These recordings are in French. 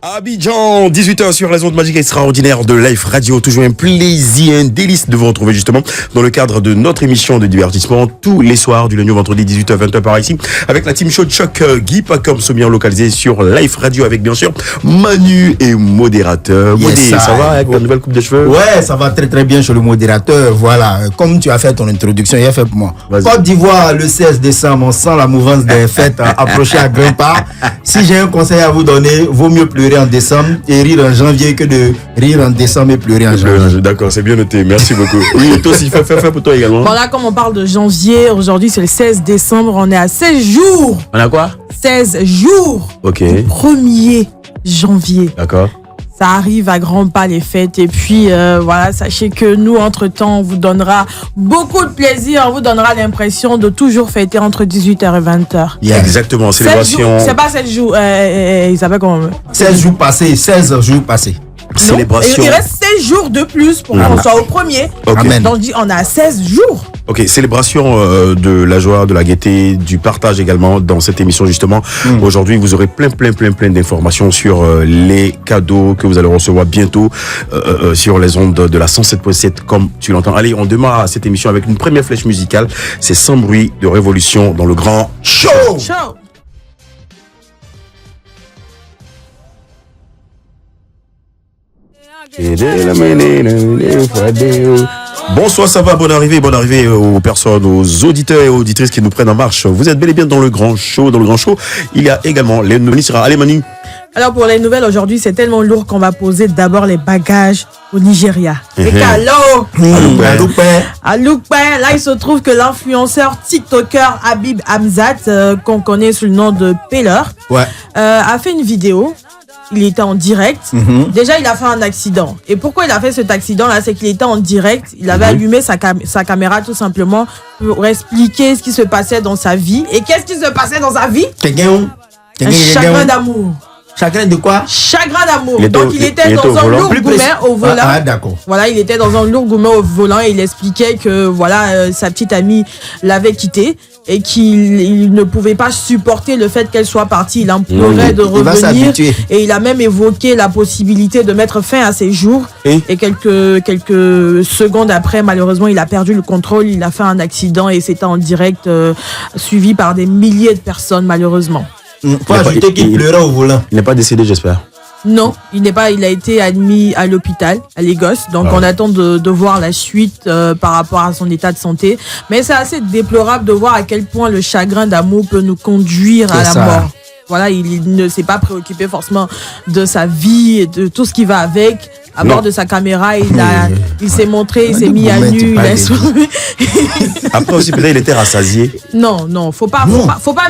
Abidjan, 18h sur les ondes magiques extraordinaires de Life Radio. Toujours un plaisir, un délice de vous retrouver justement dans le cadre de notre émission de divertissement tous les soirs du lundi au vendredi 18h 20h par ici avec la team show de choc Guy Pacom bien localisé sur Life Radio avec bien sûr Manu et modérateur. Yes, Modé, ça va avec la nouvelle coupe de cheveux? Ouais, ça va très très bien chez le modérateur. Voilà, comme tu as fait ton introduction, il a fait pour moi. Côte d'Ivoire le 16 décembre, on sent la mouvance des fêtes approcher à grands pas. Si j'ai un conseil à vous donner, vaut mieux pleurer en décembre et rire en janvier que de rire en décembre et pleurer en janvier. D'accord, c'est bien noté, merci beaucoup. Oui, toi aussi, fais pour toi également. Bon là, comme on parle de janvier, aujourd'hui c'est le 16 décembre, on est à 16 jours. On a quoi? 16 jours. Ok. 1er janvier. D'accord. Ça arrive à grands pas les fêtes et puis voilà, sachez que nous entre-temps on vous donnera beaucoup de plaisir, on vous donnera l'impression de toujours fêter entre 18h et 20h. Yeah. Exactement, célébration. C'est pas 7 jours, il s'appelle comment? 16 jours passés, 16 jours passés. Célébration. Il reste 16 jours de plus pour qu'on soit au premier. Okay. Amen. Donc je dis, on a 16 jours. Ok, célébration de la joie, de la gaieté, du partage également dans cette émission justement. Aujourd'hui, vous aurez plein d'informations sur les cadeaux que vous allez recevoir bientôt sur les ondes de la 107.7 comme tu l'entends. Allez, on démarre cette émission avec une première flèche musicale. C'est Sans bruit de Révolution dans le grand show. Ciao. Bonsoir, ça va, bonne arrivée aux personnes, aux auditeurs et aux auditrices qui nous prennent en marche. Vous êtes bel et bien dans le grand show. Dans le grand show, il y a également les nouvelles. Allez Manu. Alors pour les nouvelles aujourd'hui, c'est tellement lourd qu'on va poser d'abord les bagages au Nigeria. Et à Loupé, là il se trouve que l'influenceur TikToker Habib Hamzat, qu'on connaît sous le nom de Peller, a fait une vidéo. Il était en direct. Déjà, il a fait un accident. Et pourquoi il a fait cet accident-là? C'est qu'il était en direct. Il avait allumé sa caméra tout simplement pour expliquer ce qui se passait dans sa vie. Et qu'est-ce qui se passait dans sa vie? Un chagrin d'amour. Chagrin de quoi? Chagrin d'amour. Donc il était dans un lourd gourmet au volant. Ah, d'accord. Voilà, il était dans un lourd gourmet au volant et il expliquait que voilà, sa petite amie l'avait quitté et qu'il ne pouvait pas supporter le fait qu'elle soit partie. Il implorait de revenir et il a même évoqué la possibilité de mettre fin à ses jours. Et quelques secondes après, malheureusement, il a perdu le contrôle. Il a fait un accident et c'était en direct, suivi par des milliers de personnes, malheureusement. Faut ajouter qu'il pleurait au volant. Il n'est pas décédé, j'espère. Non, il n'est pas. Il a été admis à l'hôpital à Lagos. Donc on attend de voir la suite par rapport à son état de santé. Mais c'est assez déplorable de voir à quel point le chagrin d'amour peut nous conduire à la mort. Voilà, il ne s'est pas préoccupé forcément de sa vie et de tout ce qui va avec. À bord de sa caméra, il s'est montré, il s'est mis à nu, il a souri. Après aussi, peut-être il était rassasié. Non, faut pas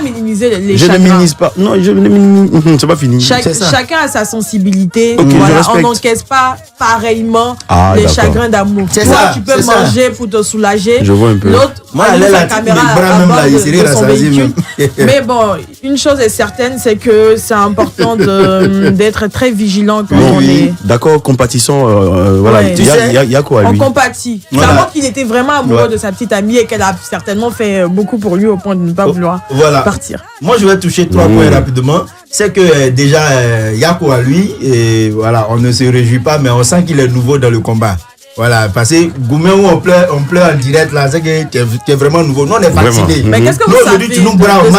minimiser les chagrins. Je ne minimise pas. Non, je ne minimise. C'est pas fini. Chacun a sa sensibilité. Okay, voilà, on n'encaisse pas pareillement les chagrins d'amour. Toi, tu peux manger pour te soulager. Je vois un peu. L'autre, sa caméra à bord de son véhicule. Mais bon, une chose est certaine, c'est que c'est important d'être très vigilant quand on est. D'accord, compatissant. Voilà, il y a quoi lui? On compatit. Ça montre qu'il était vraiment amoureux de sa petite amie et qu'elle a certainement fait beaucoup pour lui au point de ne pas vouloir partir. Moi, je vais toucher 3 points rapidement. C'est que déjà, il y a quoi à lui et voilà, on ne se réjouit pas, mais on sent qu'il est nouveau dans le combat. Voilà, parce que Goumé où on pleure en direct là, c'est que tu es vraiment nouveau. Nous on est fatigué. Mais qu'est-ce que vous savez de ce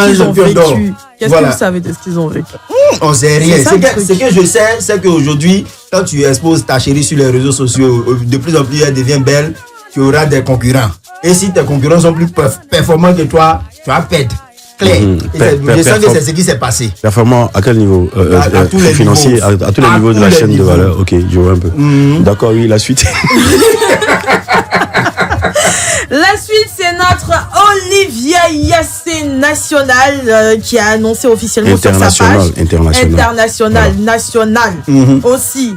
qu'ils ont vécu? Qu'est-ce que vous savez de ce qu'ils ont vécu? On sait rien. Ce que je sais, c'est qu'aujourd'hui, quand tu exposes ta chérie sur les réseaux sociaux, de plus en plus elle devient belle, tu auras des concurrents. Et si tes concurrents sont plus performants que toi, tu vas perdre. Je sens que c'est ce qui s'est passé. Performant à quel niveau? À tous les financier, niveaux. À tous les niveaux de la chaîne de valeur. Ok, je vois un peu. D'accord, oui, la suite. La suite, c'est notre Olivia Yassé National qui a annoncé officiellement sur sa page. International, national aussi.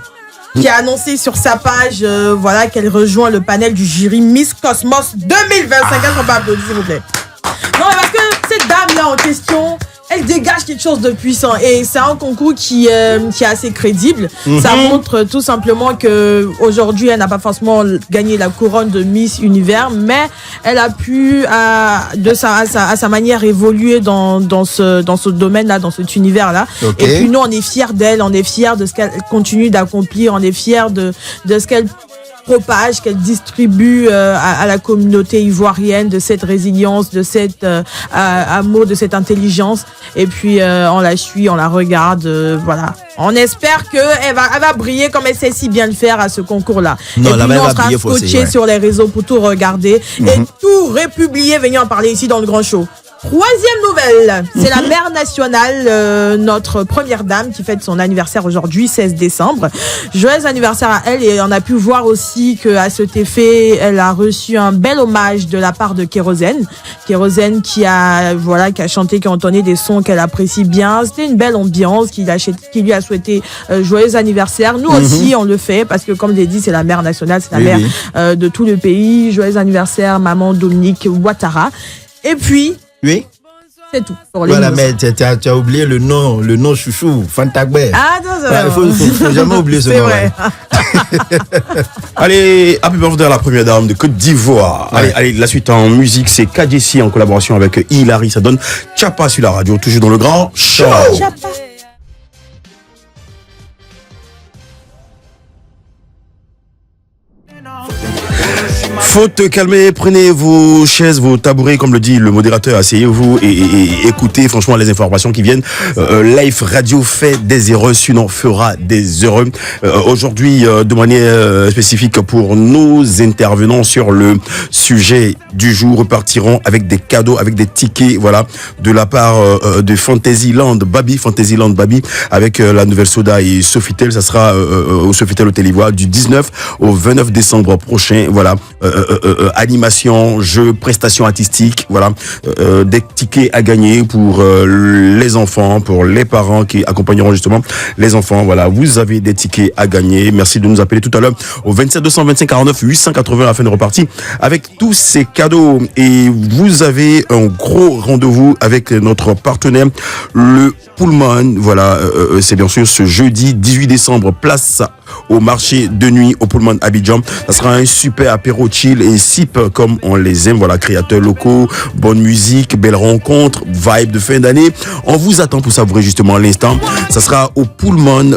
Qui a annoncé sur sa page voilà, qu'elle rejoint le panel du jury Miss Cosmos 2025. Est-ce qu'on peut applaudir, s'il vous plaît? Non, mais parce que cette dame-là en question, elle dégage quelque chose de puissant et c'est un concours qui est assez crédible. Ça montre tout simplement que aujourd'hui elle n'a pas forcément gagné la couronne de Miss Univers, mais elle a pu à sa manière évoluer dans ce domaine-là, dans cet univers-là. Okay. Et puis nous on est fiers d'elle, on est fiers de ce qu'elle continue d'accomplir, on est fiers de ce qu'elle propage, qu'elle distribue à la communauté ivoirienne, de cette résilience, de cet amour, de cette intelligence. Et puis on la suit, on la regarde, voilà. On espère qu'elle va briller comme elle sait si bien le faire à ce concours-là. Non, et puis nous, on sera scotchés sur les réseaux pour tout regarder et tout republier, venir en parler ici dans le Grand Show. Troisième nouvelle, c'est la mère nationale, notre première dame qui fête son anniversaire aujourd'hui, 16 décembre. Joyeux anniversaire à elle et on a pu voir aussi qu'à cet effet, elle a reçu un bel hommage de la part de Kérosène. Kérosène qui a chanté, qui a entonné des sons qu'elle apprécie bien. C'était une belle ambiance qui lui a souhaité joyeux anniversaire. Nous aussi, on le fait parce que comme je l'ai dit, c'est la mère nationale, c'est la mère de tout le pays. Joyeux anniversaire, maman Dominique Ouattara. Et puis, oui. C'est tout pour les voilà, mais tu as oublié le nom chouchou, Fantagbe. Ah non, il faut jamais oublier ce nom. C'est vrai. Allez, happy birthday à la première dame de Côte d'Ivoire. Ouais. Allez, la suite en musique, c'est KJC en collaboration avec Hilary. Ça donne Chapa sur la radio, toujours dans le Grand Show. Chapa. Faut te calmer, prenez vos chaises, vos tabourets, comme le dit le modérateur, asseyez-vous et écoutez franchement les informations qui viennent. Live Radio fait des erreurs, sinon fera des heureux. Aujourd'hui, de manière spécifique pour nos intervenants sur le sujet du jour, repartiront avec des cadeaux, avec des tickets, voilà, de la part de Fantasyland Baby, avec la nouvelle soda et Sofitel. Ça sera au Sofitel Hôtel Ivoire du 19 au 29 décembre prochain, voilà. Animation, jeux, prestations artistiques, voilà, des tickets à gagner pour les enfants, pour les parents qui accompagneront justement les enfants. Voilà, vous avez des tickets à gagner. Merci de nous appeler tout à l'heure au 27 225 49 880 afin de repartir avec tous ces cadeaux. Et vous avez un gros rendez-vous avec notre partenaire, le Pullman. Voilà, c'est bien sûr ce jeudi 18 décembre, place au marché de nuit au Pullman Abidjan. Ça sera un super apéro chill et sip comme on les aime. Voilà, créateurs locaux, bonne musique, belle rencontre, vibe de fin d'année. On vous attend pour savourer justement l'instant. Ça sera au Pullman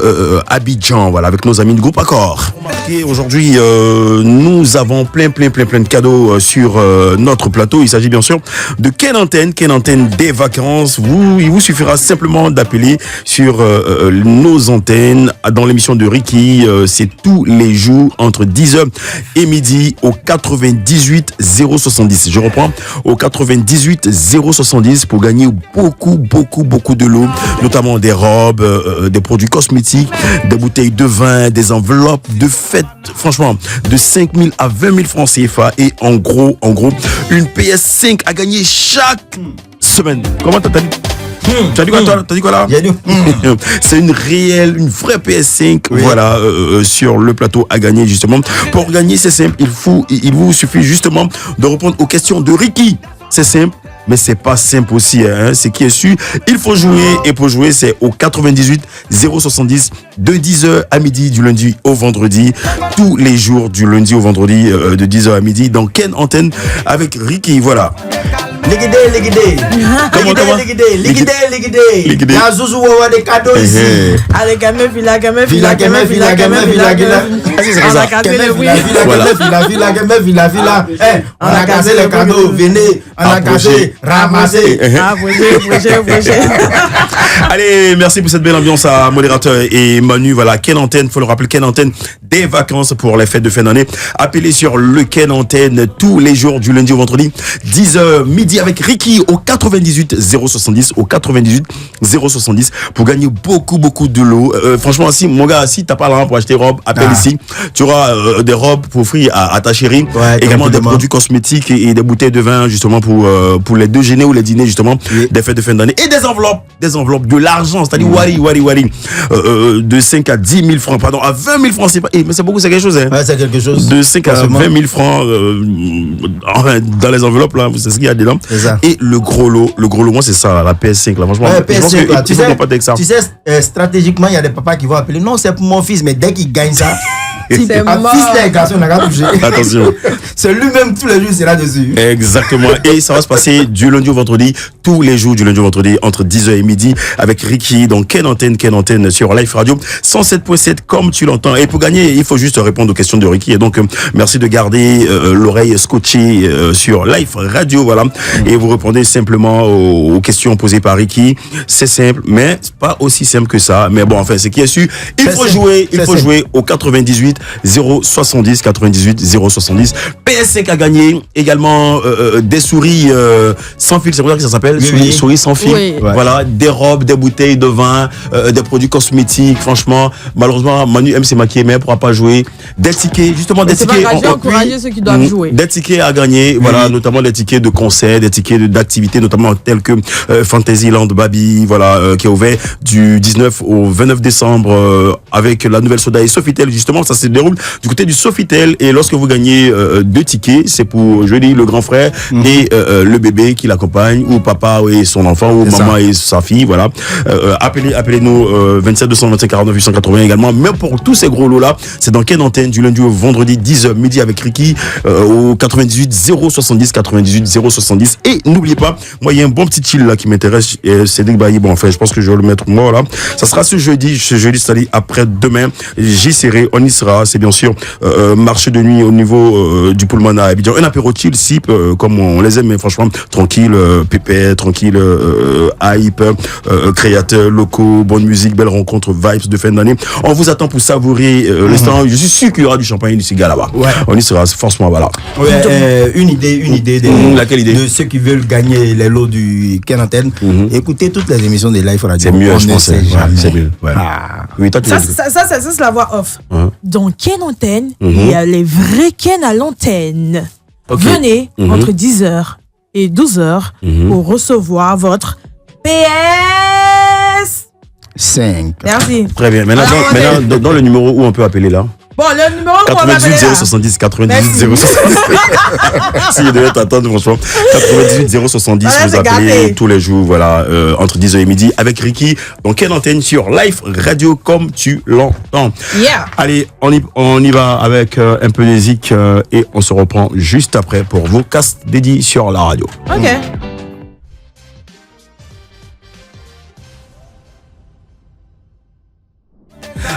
Abidjan, voilà, avec nos amis du groupe Accord. Et aujourd'hui, nous avons plein de cadeaux sur notre plateau. Il s'agit bien sûr de Ken Antenne des vacances. Il vous suffira simplement d'appeler sur nos antennes dans l'émission de Ricky. C'est tous les jours entre 10h et midi au 98 070. Je reprends, au 98 070 pour gagner beaucoup de lots, notamment des robes, des produits cosmétiques, des bouteilles de vin, des enveloppes de fête, franchement, de 5 000 à 20 000 francs CFA et en gros, une PS5 à gagner chaque semaine. Comment t'as dit? Tu as dit quoi, toi? T'as dit quoi là? C'est une vraie PS5, oui. Voilà, sur le plateau à gagner justement. Pour gagner, c'est simple, il vous suffit justement de répondre aux questions de Ricky. C'est simple, mais c'est pas simple aussi, hein. C'est qui est su. Il faut jouer, et pour jouer, c'est au 98 070 de 10h à midi du lundi au vendredi, tous les jours du lundi au vendredi, de 10h à midi dans Ken Antenne avec Ricky, voilà. Ligidé. Comment? La Zouzou Wawa des cadeaux ici. Allez, gamé, villa. On a cassé les cadeaux, venez, on a cassé, ramassé. Allez, merci pour cette belle ambiance à modérateur et Manu. Voilà, Ken Antenne, faut le rappeler, Ken Antenne des vacances pour les fêtes de fin d'année. Appelez sur le Ken Antenne tous les jours du lundi au vendredi, 10h midi avec Ricky au 98 070 pour gagner beaucoup de lots. Franchement, si mon gars, si t'as pas l'argent pour acheter robe, appelle ici. Tu auras des robes pour offrir à ta chérie, également des produits cosmétiques et des bouteilles de vin justement pour les déjeuners ou les dîners justement des fêtes de fin d'année, et des enveloppes, de l'argent, c'est-à-dire wari, de 5 à 10 000 francs, pardon, à 20 000 francs, c'est pas, mais c'est beaucoup, c'est quelque chose, hein. Ouais, c'est quelque chose. De 5 à 20 000 francs dans les enveloppes là, c'est ce qu'il y a dedans. franchement. Et le gros lot, moi c'est ça, la PS5 là, franchement. Ouais, PS5 là, tu sais, stratégiquement, il y a des papas qui vont appeler, non, c'est pour mon fils, mais dès qu'il gagne ça, c'est mort. Fils d'un garçon, on n'a pas touché. Attention. C'est lui-même tous les jours, c'est là-dessus. Exactement. Et ça va se passer du lundi au vendredi, tous les jours du lundi au vendredi, entre 10h et midi, avec Ricky, donc Ken Antenne sur Life Radio 107.7, comme tu l'entends. Et pour gagner, il faut juste répondre aux questions de Ricky. Et donc, merci de garder l'oreille scotchée sur Life Radio, voilà. Et vous répondez simplement aux questions posées par Ricky. C'est simple, mais c'est pas aussi simple que ça. Mais bon, enfin, c'est qui est su. Il faut jouer au 98 070 98 070. PS5 a gagné également des souris sans fil, c'est pour ça que ça s'appelle souris sans fil. Oui. Voilà, des robes, des bouteilles de vin, des produits cosmétiques. Franchement, malheureusement, Manu aime se maquiller, mais elle pourra pas jouer. Des tickets, justement des tickets. Encourager ceux qui doivent jouer. Des tickets à gagner, voilà, notamment des tickets de concerts, des tickets d'activités, notamment tels que Fantasyland Baby, voilà, qui est ouvert du 19 au 29 décembre avec la nouvelle soda et Sofitel. Justement, ça se déroule du côté du Sofitel, et lorsque vous gagnez 2 tickets, c'est pour jeudi le grand frère et le bébé qui l'accompagne, ou papa et son enfant, ou maman et sa fille, voilà. Appelez-nous 27 225 49 880 également. Mais pour tous ces gros lots là, c'est dans Ken Antenne du lundi au vendredi 10h midi avec Ricky au 98 070 98 070. Et n'oubliez pas, moi il y a un bon petit chill là qui m'intéresse, Cédric Bailly. Bon, enfin je pense que je vais le mettre moi là. Ça sera ce jeudi, c'est-à-dire après-demain. J'y serai, on y sera. C'est bien sûr marché de nuit au niveau du Pullman à Abidjan. Un apéro chill, sip, comme on les aime, mais franchement tranquille, pépé, tranquille, hype, créateurs locaux, bonne musique, belle rencontre, vibes de fin d'année. On vous attend pour savourer l'instant. Je suis sûr qu'il y aura du champagne et du cigare là-bas. Ouais. On y sera, forcément, voilà. Ouais, une idée laquelle idée? De ceux qui veulent gagner les lots du Ken Antenne. Écoutez toutes les émissions de Life Radio. C'est mieux, je pense. C'est mieux. Ouais. Oui, toi, ça c'est la voix off. Dans Ken Antenne, il y a les vrais Ken à l'antenne. Okay. Venez entre 10h et 12h pour recevoir votre PS5. Merci. Très bien. Maintenant, dans le numéro où on peut appeler là. Bon, le numéro 98 070 98 070. Si il devait t'attendre, franchement. 98 070, vous appelez tous les jours, voilà, entre 10h et midi avec Ricky. Donc, Ken Antenne sur Life Radio, comme tu l'entends. Yeah. Allez, on y va avec un peu de musique et on se reprend juste après pour vos castes dédiés sur la radio. Ok.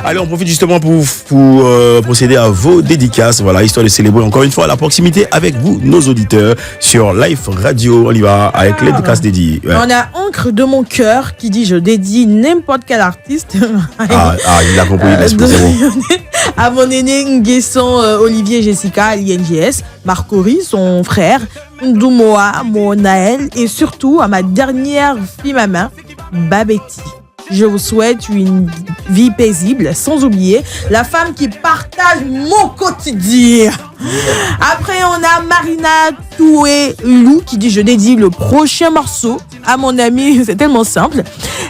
Allez, on profite justement pour procéder à vos dédicaces, voilà, histoire de célébrer encore une fois la proximité avec vous, nos auditeurs, sur Life Radio. On y va avec les dédicaces dédiées. Ouais. On a Encre de mon cœur qui dit je dédie n'importe quel artiste. Il a compris, à mon aîné Nguesson, Olivier Jessica, l'INGS, Marcory, son frère, Ndoumoa, mon Naël, et surtout à ma dernière fille maman, Babetti. Je vous souhaite une vie paisible, sans oublier la femme qui partage mon quotidien. Après, on a Marina Toué-Lou qui dit je dédie le prochain morceau à mon ami, c'est tellement simple.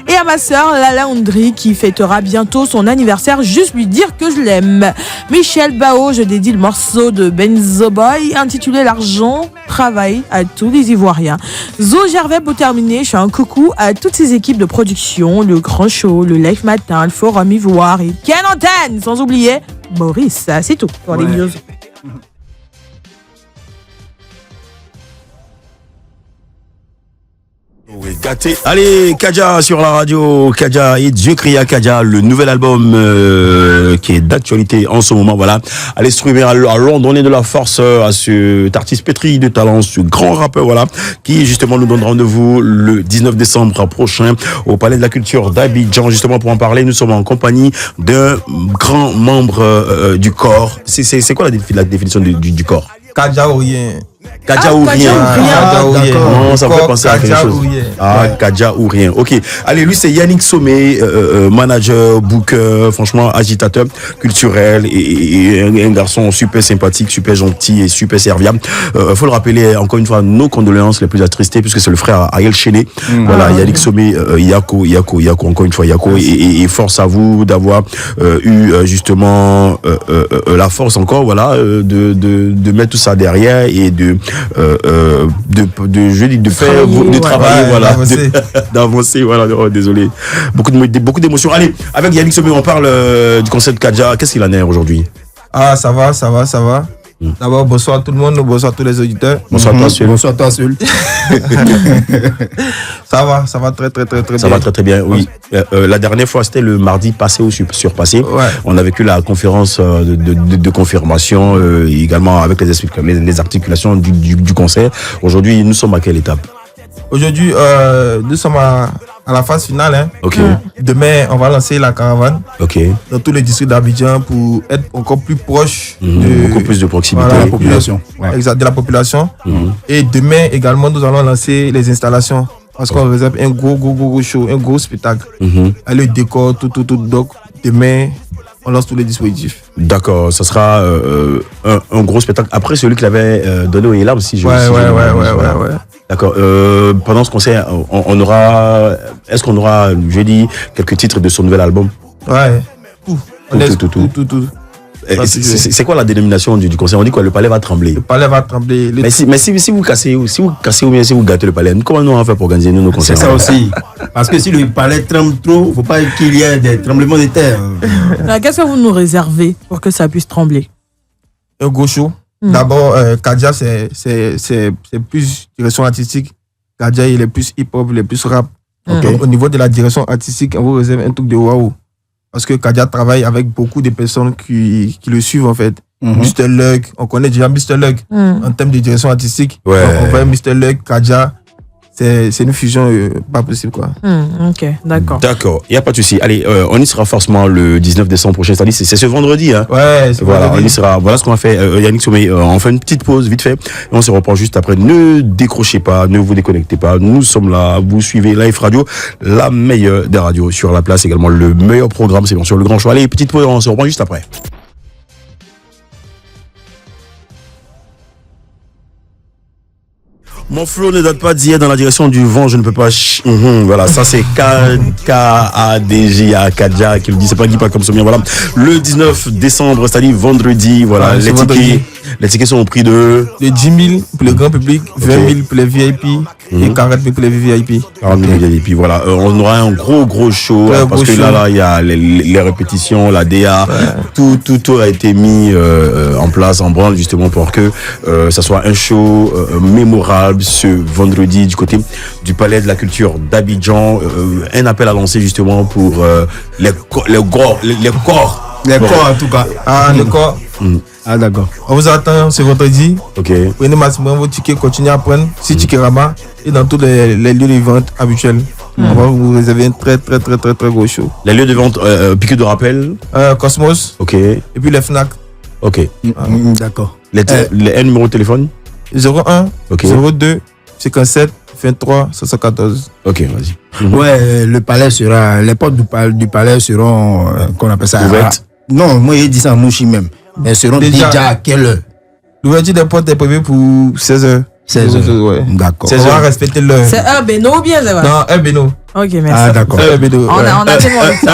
Et à ma sœur Lala Ondry qui fêtera bientôt son anniversaire, juste lui dire que je l'aime. Michel Bao, je dédie le morceau de Benzo Boy intitulé L'argent travaille à tous les Ivoiriens. Zo Gervais, pour terminer, je fais un coucou à toutes ces équipes de production, le Grand Show, le Live Matin, le Forum Ivoire et Ken Antenne, sans oublier Maurice. C'est tout pour les news. Oui, gâté. Allez, Kadja sur la radio, Kadja et Dieu crie à Kadja, le nouvel album qui est d'actualité en ce moment, voilà. Allez streamer, allons donner de la force à cet artiste pétri de talent, ce grand rappeur, voilà, qui justement nous donne rendez-vous le 19 décembre prochain au Palais de la Culture d'Abidjan. Justement pour en parler, nous sommes en compagnie d'un grand membre du corps. C'est quoi la définition du corps? Kadja ou rien. Kadja ou rien. Non, ça me fait penser à quelque chose. Kadja ou rien. Ok. Allez, lui c'est Yannick Sommet, manager, booker, franchement agitateur culturel et un garçon super sympathique, super gentil et super serviable. Faut le rappeler encore une fois, nos condoléances les plus attristées puisque c'est le frère Ariel Chéné. Voilà, Yannick Sommet, Yako, encore une fois Yako, et force à vous d'avoir eu justement la force encore, voilà, de mettre tout ça derrière et de travailler, voilà, d'avancer, voilà. Oh, désolé, beaucoup d'émotions. Allez, avec Yannick Somé, on parle du concert de Kadja. Qu'est-ce qu'il en est aujourd'hui? Ah, ça va. D'abord, bonsoir tout le monde, bonsoir tous les auditeurs. Bonsoir toi, Sul. Bonsoir toi, Sul. Ça va très bien. Ça va très bien, oui. La dernière fois, c'était le mardi passé ou surpassé. Ouais. On a vécu la conférence de confirmation, également avec les articulations du concert. Aujourd'hui, nous sommes à quelle étape? Aujourd'hui, nous sommes à la phase finale. Hein. Ok. Demain, on va lancer la caravane dans tous les districts d'Abidjan pour être encore plus proche beaucoup plus de proximité. Voilà, de la population. Exact, de la population. Et demain également, nous allons lancer les installations parce qu'on réserve un gros show, un gros spectacle. Le décor, tout. Donc, demain, on lance tous les dispositifs. D'accord, ça sera un gros spectacle. Après celui qu'il avait donné au Elam, si je Ouais. D'accord. Pendant ce concert, est-ce qu'on aura, jeudi, quelques titres de son nouvel album? Ouais. Tout. C'est quoi la dénomination du concert? On dit quoi? Le palais va trembler. Le palais va trembler. Mais si vous cassez ou bien si vous gâtez le palais, comment nous on va faire pour organiser nos concerts? C'est ça aussi. Parce que si le palais tremble trop, il ne faut pas qu'il y ait des tremblements de terre. Qu'est-ce que vous nous réservez pour que ça puisse trembler? Un gros show. D'abord, Kadja, c'est plus direction artistique. Kadja, il est plus hip-hop, il est plus rap. Donc, au niveau de la direction artistique, on vous réserve un truc de waouh. Parce que Kadja travaille avec beaucoup de personnes qui le suivent en fait. Mr. Luck, on connaît déjà Mr. Luck en termes de direction artistique. Ouais. Donc, on voit Mr. Luck, Kadja. C'est une fusion pas possible quoi. Ok, d'accord. D'accord, il n'y a pas de souci. Allez, on y sera forcément le 19 décembre prochain. C'est-à-dire, c'est ce vendredi. Hein. Ouais, c'est voilà, vendredi. on y sera. Voilà ce qu'on va faire. Yannick Somé, on fait une petite pause vite fait. Et on se reprend juste après. Ne décrochez pas, ne vous déconnectez pas. Nous sommes là. Vous suivez Live Radio, la meilleure des radios sur la place. Également, le meilleur programme, c'est bien sûr le Grand Show. Allez, petite pause, on se reprend juste après. Mon flow ne date pas d'hier dans la direction du vent, je ne peux pas. Voilà, ça c'est KADJA, Kadja qui le dit, c'est pas Guy pas comme Sommier. Voilà, le 19 décembre, c'est-à-dire vendredi. Voilà, les tickets sont au prix de 10 000 pour le grand public, 20 000 pour les VIP et 40 000 pour les VIP. 40 000 VIP, voilà. On aura un gros show parce que là, il y a les répétitions, la DA, tout a été mis en place, en branle justement pour que ça soit un show mémorable ce vendredi du côté du Palais de la Culture d'Abidjan. Un appel à lancer justement pour les corps. Les corps en tout cas. Ah, les corps. Ah d'accord. On vous attend ce vendredi. Ok. Prenez maximum vos tickets, continuez à prendre. Si Ticketama et dans tous les lieux de vente habituels. On va vous réserver un très gros show. Les lieux de vente, piqûre de rappel. Cosmos. Ok. Et puis les FNAC. Ok. D'accord. Les numéros de téléphone. 01 Ok. 02 57 23 74. Ok, vas-y. Ouais, le palais sera, les portes du palais seront, qu'on appelle ça. Ouvertes. Non, moi j'ai dit ça en mouchi même. Elles seront déjà à quelle heure? L'ouverture des portes est prévue pour 16h. 16h. Ouais. D'accord. On va respecter l'heure. C'est un Beno ou bien c'est vrai? Non, un Beno. Ok, merci. Ah d'accord. Un Beno. On a tellement de temps.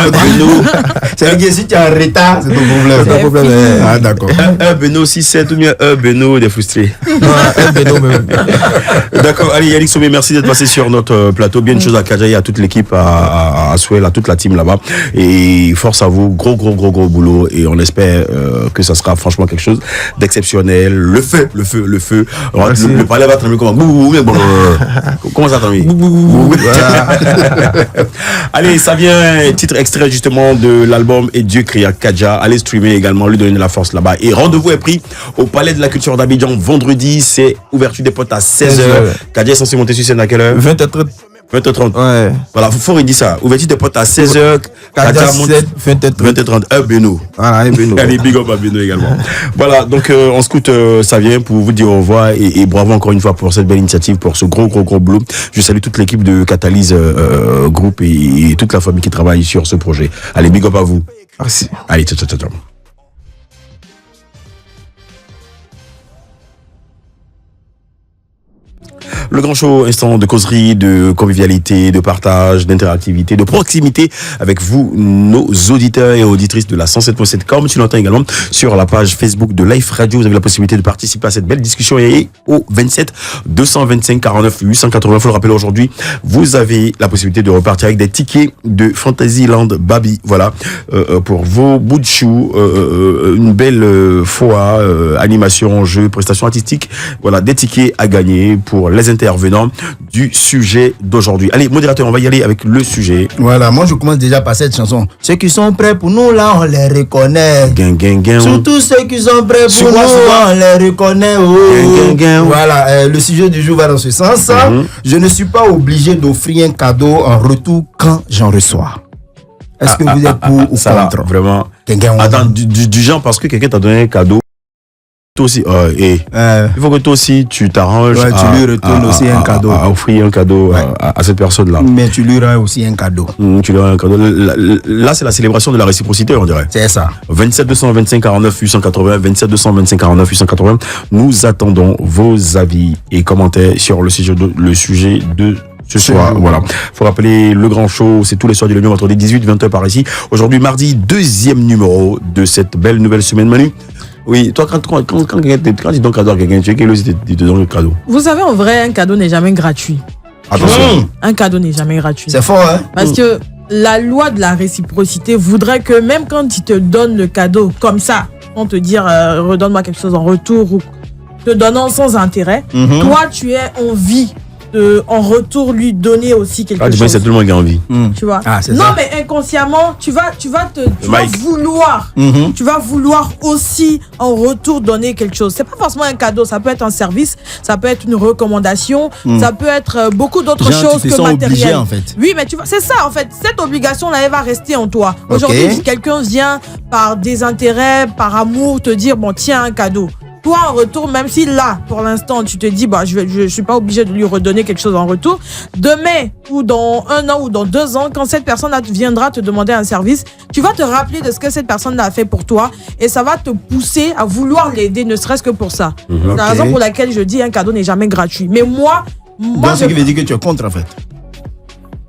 C'est que si tu es en retard, c'est ton problème. C'est ton problème. Ah d'accord. Un Beno 6-7 ou bien un Beno des frustrés. Non, un Beno même. D'accord, allez Yannick Somé, merci d'être passé sur notre plateau. Bien une chose à Kadja et à toute l'équipe, à Swell, à toute la team là-bas. Et force à vous, gros boulot. Et on espère que ça sera franchement quelque chose d'exceptionnel. Le feu. Alors, le palais va trembler comment? Comment ça tremble? Allez, ça vient, titre extrait justement de l'album Et Dieu créa Kadja. Allez streamer également, lui donner de la force là-bas. Et rendez-vous est pris au Palais de la Culture d'Abidjan vendredi. C'est ouverture des portes à 16h. Kadja est censé monter sur scène à quelle heure? 20h30. 20h30. Ouais. Voilà, faut redire ça. Ouverture des portes à 16h. Kadja monte 20h30. 20h30. Un Beno. Voilà, un Beno. Allez, big up à Beno également. Voilà, donc on scoute ça vient pour vous dire au revoir et bravo encore une fois pour cette belle initiative, pour ce gros boulot. Je salue toute l'équipe de Catalyse Group et toute la famille qui travaille sur ce projet. Allez, big up à vous. Merci. Allez, ciao. Le grand show, instant de causerie, de convivialité, de partage, d'interactivité, de proximité avec vous, nos auditeurs et auditrices de la 107.7. Comme tu l'entends également sur la page Facebook de Life Radio, vous avez la possibilité de participer à cette belle discussion et au 27 225 49 880. Faut le rappeler aujourd'hui, vous avez la possibilité de repartir avec des tickets de Fantasyland Babi. Voilà, pour vos bouts de chou, une belle foire, animation, jeu, prestations artistiques. Voilà, des tickets à gagner pour les intervenants du sujet d'aujourd'hui. Allez, modérateur, on va y aller avec le sujet. Voilà, moi je commence déjà par cette chanson. Ceux qui sont prêts pour nous, là, on les reconnaît. Surtout ceux qui sont prêts pour nous, on les reconnaît. Oh. Voilà, le sujet du jour va dans ce sens. Je ne suis pas obligé d'offrir un cadeau en retour quand j'en reçois. Est-ce que vous êtes pour ou contre? Vraiment. Attends, du genre parce que quelqu'un t'a donné un cadeau. Toi aussi, il faut que toi aussi tu t'arranges. Ouais, tu lui retournes aussi un cadeau. À offrir un cadeau à cette personne-là. Mais tu lui rends aussi un cadeau. Tu lui rends un cadeau. Là, c'est la célébration de la réciprocité, on dirait. C'est ça. 27 225 49 880. 27 225 49 880. Nous attendons vos avis et commentaires sur le sujet de ce soir. Voilà. Faut rappeler le grand show, c'est tous les soirs du lundi entre les 18 et 20h par ici. Aujourd'hui, mardi, 2e numéro de cette belle nouvelle semaine, Manu. Oui, toi, quand tu donnes cadeau à quelqu'un, tu sais qu'il te donne le cadeau. Vous savez, en vrai, un cadeau n'est jamais gratuit. Attention. Un cadeau n'est jamais gratuit. C'est fort, hein? Parce que la loi de la réciprocité voudrait que même quand il te donne le cadeau comme ça, on te dit redonne-moi quelque chose en retour ou te donnant sans intérêt, toi, tu es envie de, en retour, lui donner aussi quelque chose. C'est tout le monde qui a envie. Tu vois. Non, mais inconsciemment, tu vas vouloir aussi en retour donner quelque chose. C'est pas forcément un cadeau, ça peut être un service, ça peut être une recommandation, ça peut être beaucoup d'autres choses que matériel. Obligé, en fait. Oui, mais tu vois, c'est ça en fait. Cette obligation-là, elle va rester en toi. Aujourd'hui, si quelqu'un vient par désintérêt, par amour, te dire bon, tiens un cadeau. Toi, en retour, même si là, pour l'instant, tu te dis, bah, je suis pas obligé de lui redonner quelque chose en retour. Demain, ou dans 1 an, ou dans 2 ans, quand cette personne viendra te demander un service, tu vas te rappeler de ce que cette personne a fait pour toi et ça va te pousser à vouloir l'aider, ne serait-ce que pour ça. C'est la raison pour laquelle je dis un cadeau n'est jamais gratuit. Mais moi, ce qui veut dire que tu es contre, en fait.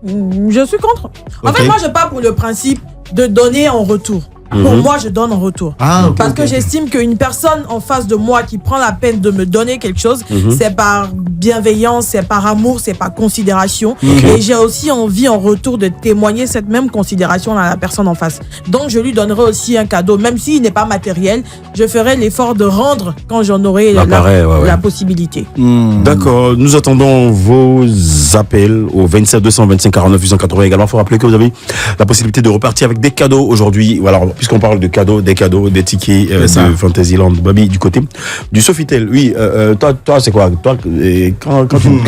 Je suis contre. En fait, moi, je pars pour le principe de donner en retour. Pour moi, je donne en retour. Parce que j'estime qu'une personne en face de moi qui prend la peine de me donner quelque chose, c'est par bienveillance, c'est par amour, c'est par considération. Et j'ai aussi envie en retour de témoigner cette même considération à la personne en face. Donc, je lui donnerai aussi un cadeau. Même s'il n'est pas matériel, je ferai l'effort de rendre quand j'en aurai la possibilité. D'accord. Nous attendons vos appels au 27 225 49 880. Également, il faut rappeler que vous avez la possibilité de repartir avec des cadeaux aujourd'hui. Voilà. Puisqu'on parle de cadeaux, des tickets de Fantasyland Babi du côté du Sofitel. Oui, toi c'est quoi? Toi, quand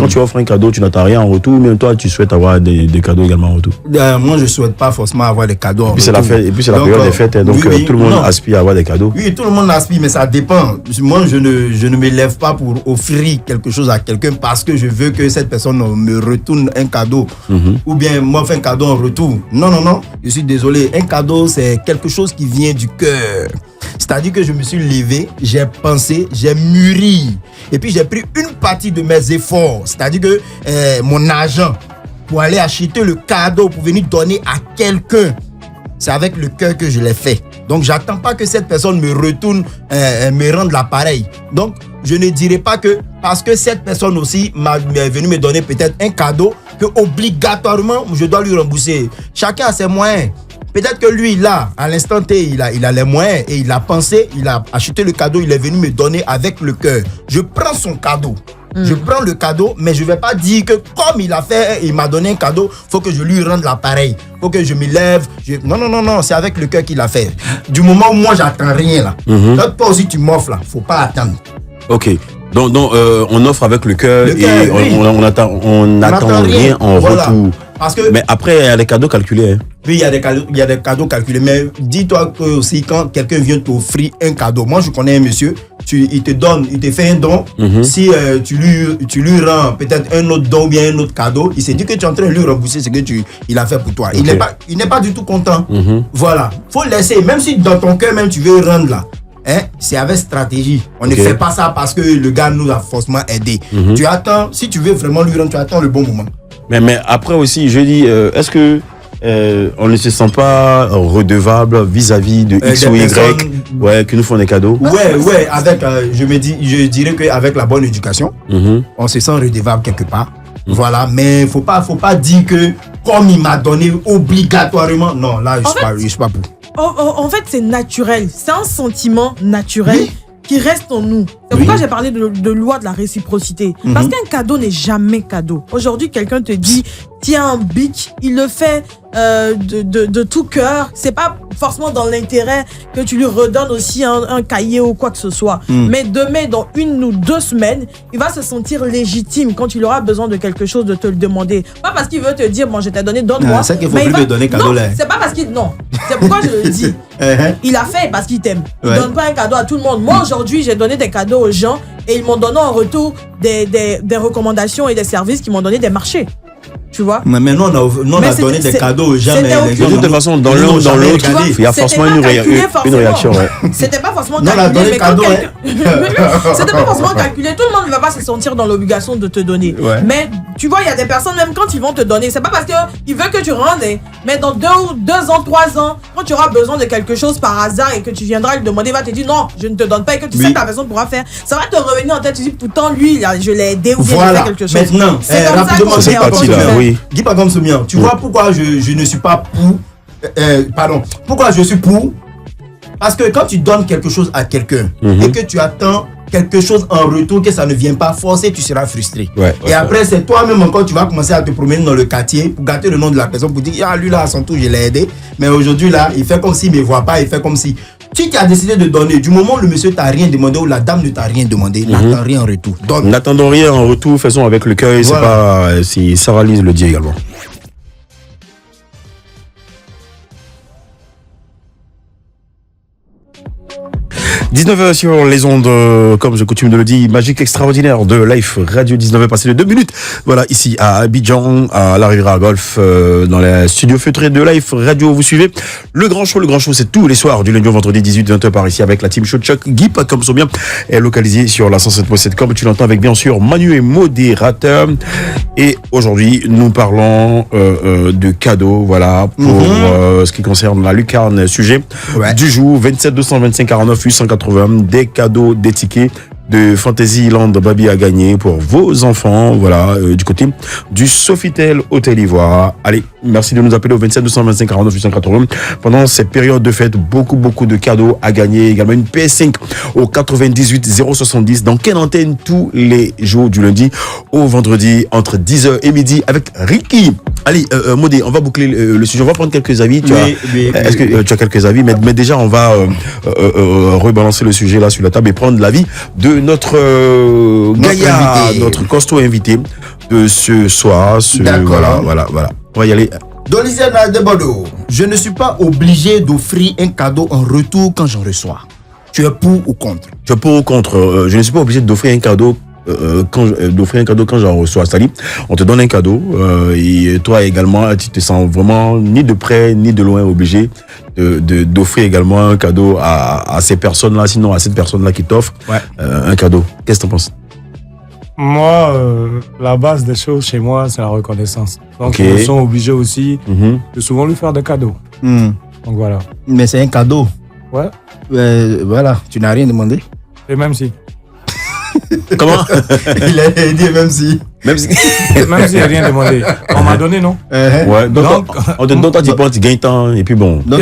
tu offres un cadeau, tu n'attends rien en retour, mais toi, tu souhaites avoir des cadeaux également en retour? Moi, je ne souhaite pas forcément avoir des cadeaux en retour. Et puis, c'est la période des fêtes, donc tout le monde aspire à avoir des cadeaux. Oui, tout le monde aspire, mais ça dépend. Moi, je ne me lève pas pour offrir quelque chose à quelqu'un parce que je veux que cette personne me retourne un cadeau. Ou bien m'offre un cadeau en retour. Non. Je suis désolé. Un cadeau, c'est quelque chose qui vient du cœur. C'est-à-dire que je me suis levé, j'ai pensé, j'ai mûri. Et puis j'ai pris une partie de mes efforts. C'est-à-dire que mon argent pour aller acheter le cadeau, pour venir donner à quelqu'un. C'est avec le cœur que je l'ai fait. Donc, j'attends pas que cette personne me retourne, me rende l'appareil. Donc, je ne dirais pas que parce que cette personne aussi m'est venue me donner peut-être un cadeau, que obligatoirement, je dois lui rembourser. Chacun a ses moyens. Peut-être que lui, là, à l'instant T, il a les moyens et il a pensé, il a acheté le cadeau, il est venu me donner avec le cœur. Je prends son cadeau. Je prends le cadeau, mais je ne vais pas dire que comme il a fait, il m'a donné un cadeau, faut que je lui rende l'appareil. Faut que je me lève. Non, c'est avec le cœur qu'il a fait. Du moment où moi, j'attends rien là. Quand toi aussi, tu m'offres là, faut pas attendre. Ok. Donc on offre avec le cœur et on n'attend rien en retour. Parce que, mais après, il y a des cadeaux calculés. Oui, il y a des cadeaux calculés. Mais dis-toi que aussi, quand quelqu'un vient t'offrir un cadeau, moi je connais un monsieur, il te fait un don. Si tu lui rends peut-être un autre don ou bien un autre cadeau, il s'est dit que tu es en train de lui rembourser ce que il a fait pour toi. Il n'est pas du tout content. Voilà. Faut laisser, même si dans ton cœur même tu veux rendre là. c'est avec stratégie. On ne fait pas ça parce que le gars nous a forcément aidé. Tu attends, si tu veux vraiment lui rendre, tu attends le bon moment. Mais après aussi, je dis, est-ce que on ne se sent pas redevable vis-à-vis de X ou Y qui nous font des cadeaux? Ouais, avec, je dirais qu'avec la bonne éducation, on se sent redevable quelque part. Voilà, mais faut pas dire que comme il m'a donné obligatoirement, non, là, je suis pas pour. En fait, c'est naturel. C'est un sentiment naturel qui reste en nous. C'est pourquoi j'ai parlé de loi de la réciprocité. Parce qu'un cadeau n'est jamais cadeau. Aujourd'hui, quelqu'un te dit, tiens un bic, il le fait de tout cœur. C'est pas forcément dans l'intérêt que tu lui redonnes aussi un cahier ou quoi que ce soit. Mais demain, dans 1 ou 2 semaines, il va se sentir légitime quand il aura besoin de quelque chose de te le demander. Pas parce qu'il veut te dire, bon, je t'ai donné, donne-moi. C'est qu'il faut plus te donner cadeau là. C'est pas parce qu'il... Non, c'est pourquoi je le dis. Il a fait parce qu'il t'aime. Il donne pas un cadeau à tout le monde. Moi, aujourd'hui, j'ai donné des cadeaux aux gens et ils m'ont donné en retour des recommandations et des services qui m'ont donné des marchés. Tu vois? Mais nous, on a donné des cadeaux aux gens. De toute façon, dans l'un ou dans l'autre, il y a forcément une réaction. C'était pas forcément calculé. C'était pas forcément calculé. Tout le monde ne va pas se sentir dans l'obligation de te donner. Mais tu vois, il y a des personnes, même quand ils vont te donner, c'est pas parce qu'ils veulent que tu rendes, mais dans 2 ans, 3 ans, quand tu auras besoin de quelque chose par hasard et que tu viendras lui demander, il va te dire non, je ne te donne pas et que tu sais que la personne pourra faire. Ça va te revenir en tête. Tu dis pourtant, lui, je l'ai aidé ou bien il fait quelque chose. Maintenant, c'est comme ça qu'on fait en fait. Dis pas comme Soumian. Tu vois pourquoi je ne suis pas pour. Pourquoi je suis pour? Parce que quand tu donnes quelque chose à quelqu'un et que tu attends quelque chose en retour, que ça ne vient pas, forcément tu seras frustré. Et après, c'est toi-même encore, tu vas commencer à te promener dans le quartier pour gâter le nom de la personne, pour dire, ah, lui là, à son tour, je l'ai aidé. Mais aujourd'hui, là, il fait comme s'il ne me voit pas, il fait comme si. Si tu as décidé de donner, du moment où le monsieur t'a rien demandé ou la dame ne t'a rien demandé, n'attends rien en retour. N'attendons rien en retour, faisons avec le cœur. C'est pas si Sarah Lise le dit également. 19h sur les ondes, comme je coutume de le dire, magique extraordinaire de Life Radio. 19h passé de 2 minutes. Voilà, ici à Abidjan, à la Riviera Golf, dans les studios feutrés de Life Radio. Vous suivez le grand show. Le grand show, c'est tous les soirs, du lundi au vendredi, 18-20h par ici, avec la team Show Chuck. Guy, pas comme so bien, est localisé sur la 107.7, comme tu l'entends, avec bien sûr Manu et modérateur. Et aujourd'hui, nous parlons de cadeaux, voilà, pour ce qui concerne la lucarne, sujet du jour, 27 225 49 880, des cadeaux, des tickets de Fantasyland Baby à gagner pour vos enfants, voilà, du côté du Sofitel Hôtel Ivoire. Allez, merci de nous appeler au 27 225 49 880. Pendant cette période de fête, beaucoup de cadeaux à gagner. Également une PS5 au 98 070 dans quelle antenne tous les jours du lundi au vendredi entre 10h et midi avec Ricky. Allez, Modé, on va boucler le sujet. On va prendre quelques avis. Est-ce que tu as quelques avis? Mais déjà, on va rebalancer le sujet là sur la table et prendre l'avis de notre gaillard, notre costaud invité de ce soir. Voilà. On va y aller. Dolisiana de Bordeaux. Je ne suis pas obligé d'offrir un cadeau en retour quand j'en reçois. Tu es pour ou contre? Tu es pour ou contre? Je ne suis pas obligé d'offrir un cadeau. D'offrir un cadeau quand j'en reçois. C'est-à-dire, on te donne un cadeau et toi également, tu te sens vraiment ni de près ni de loin obligé d'offrir également un cadeau à ces personnes-là, sinon à cette personne-là qui t'offre un cadeau. Qu'est-ce que tu en penses? Moi, la base des choses chez moi, c'est la reconnaissance. Donc, ils sont obligés aussi de souvent lui faire des cadeaux. Donc voilà. Mais c'est un cadeau. Ouais. Voilà, tu n'as rien demandé. Et même si. Comment? Il a dit même si. Même si il n'y a rien demandé. On m'a donné, non? Ouais, donc on te donne, tu penses, tu gagnes temps, et puis bon. Donc,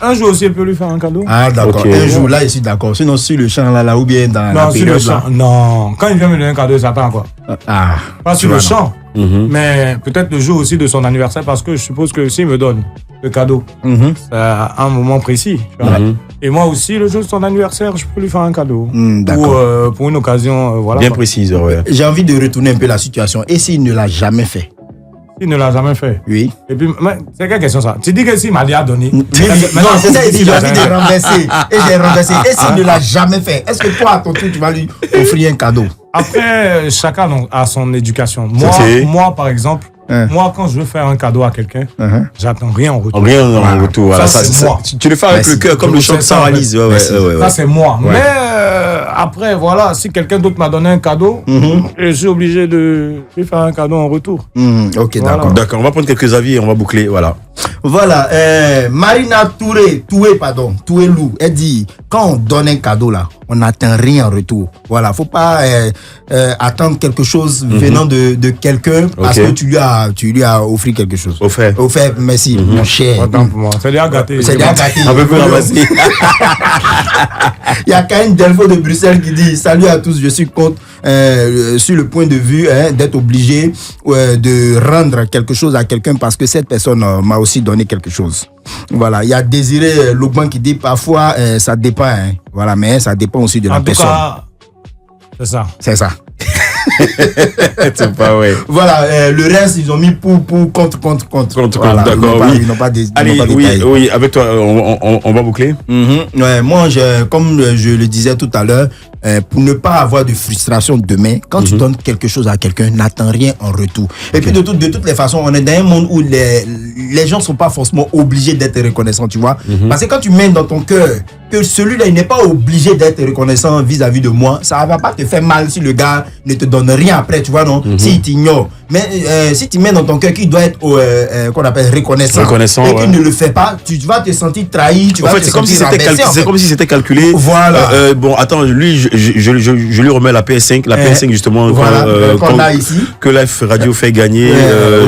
un jour aussi, il peut lui faire un cadeau. Ah, d'accord. Un jour, là, je suis d'accord. Sinon, sur le champ, là, ou bien dans la sur le champ. Non, quand il vient me donner un cadeau, il s'attend à quoi? Pas sur le champ, mais peut-être le jour aussi de son anniversaire, parce que je suppose que s'il me donne le cadeau, c'est à un moment précis. Et moi aussi, le jour de son anniversaire, je peux lui faire un cadeau. Ou pour une occasion, voilà. Bien précise, ouais. J'ai envie de retourner un peu la situation. Et s'il ne l'a jamais fait? Il ne l'a jamais fait. Oui. Et puis, c'est quelle question ça? Tu dis que s'il m'a déjà donné. Non, c'est ça, il dit, j'ai envie de renverser. Et j'ai renversé. Et s'il ne l'a jamais fait, est-ce que toi, à ton tour, tu vas lui offrir un cadeau? Après, chacun a son éducation. Moi, par exemple, Moi, quand je veux faire un cadeau à quelqu'un, j'attends rien en retour. Rien en retour. Voilà. Ça, c'est moi. Tu le fais avec le cœur, comme le chant de Sarah Lise. Ça, c'est moi. Mais après, voilà, si quelqu'un d'autre m'a donné un cadeau, je suis obligé de lui faire un cadeau en retour. Ok, voilà. d'accord. D'accord, on va prendre quelques avis et on va boucler. Voilà. Voilà, Marina Toué Lou, elle dit, quand on donne un cadeau là, on n'attend rien en retour. Voilà, faut pas attendre quelque chose venant de quelqu'un parce que tu lui as offert quelque chose. Offert, merci, mon cher. Attends pour moi, c'est déjà gâté. C'est déjà gâté. Un peu plus ramasser. Il y a Caïn Delfo de Bruxelles qui dit, salut à tous, je suis sur le point de vue d'être obligé de rendre quelque chose à quelqu'un parce que cette personne m'a aussi donné quelque chose. Voilà, il y a Désiré Logban qui dit parfois ça dépend, voilà, mais ça dépend aussi de la personne. En tout cas, c'est ça. C'est pas vrai. Voilà, le reste ils ont mis pour contre. Voilà, d'accord, oui. Ils n'ont pas Allez, oui, avec toi, on va boucler. Ouais, moi, comme je le disais tout à l'heure, pour ne pas avoir de frustration demain, quand tu donnes quelque chose à quelqu'un, n'attends rien en retour. Et puis de toutes les façons, on est dans un monde où les gens sont pas forcément obligés d'être reconnaissants, tu vois. Parce que quand tu mets dans ton cœur que celui-là, il n'est pas obligé d'être reconnaissant vis-à-vis de moi, ça va pas te faire mal si le gars ne te donne rien après, tu vois, non? S'il t'ignore. Mais si tu mets dans ton cœur qu'il doit être qu'on appelle reconnaissant et qu'il ne le fait pas, tu vas te sentir trahi, tu vas te sentir rabaissé. C'est comme si c'était calculé. Voilà. Bon, attends, lui, je lui remets la PS5. La PS5, justement, qu'on a ici. Que Life Radio fait gagner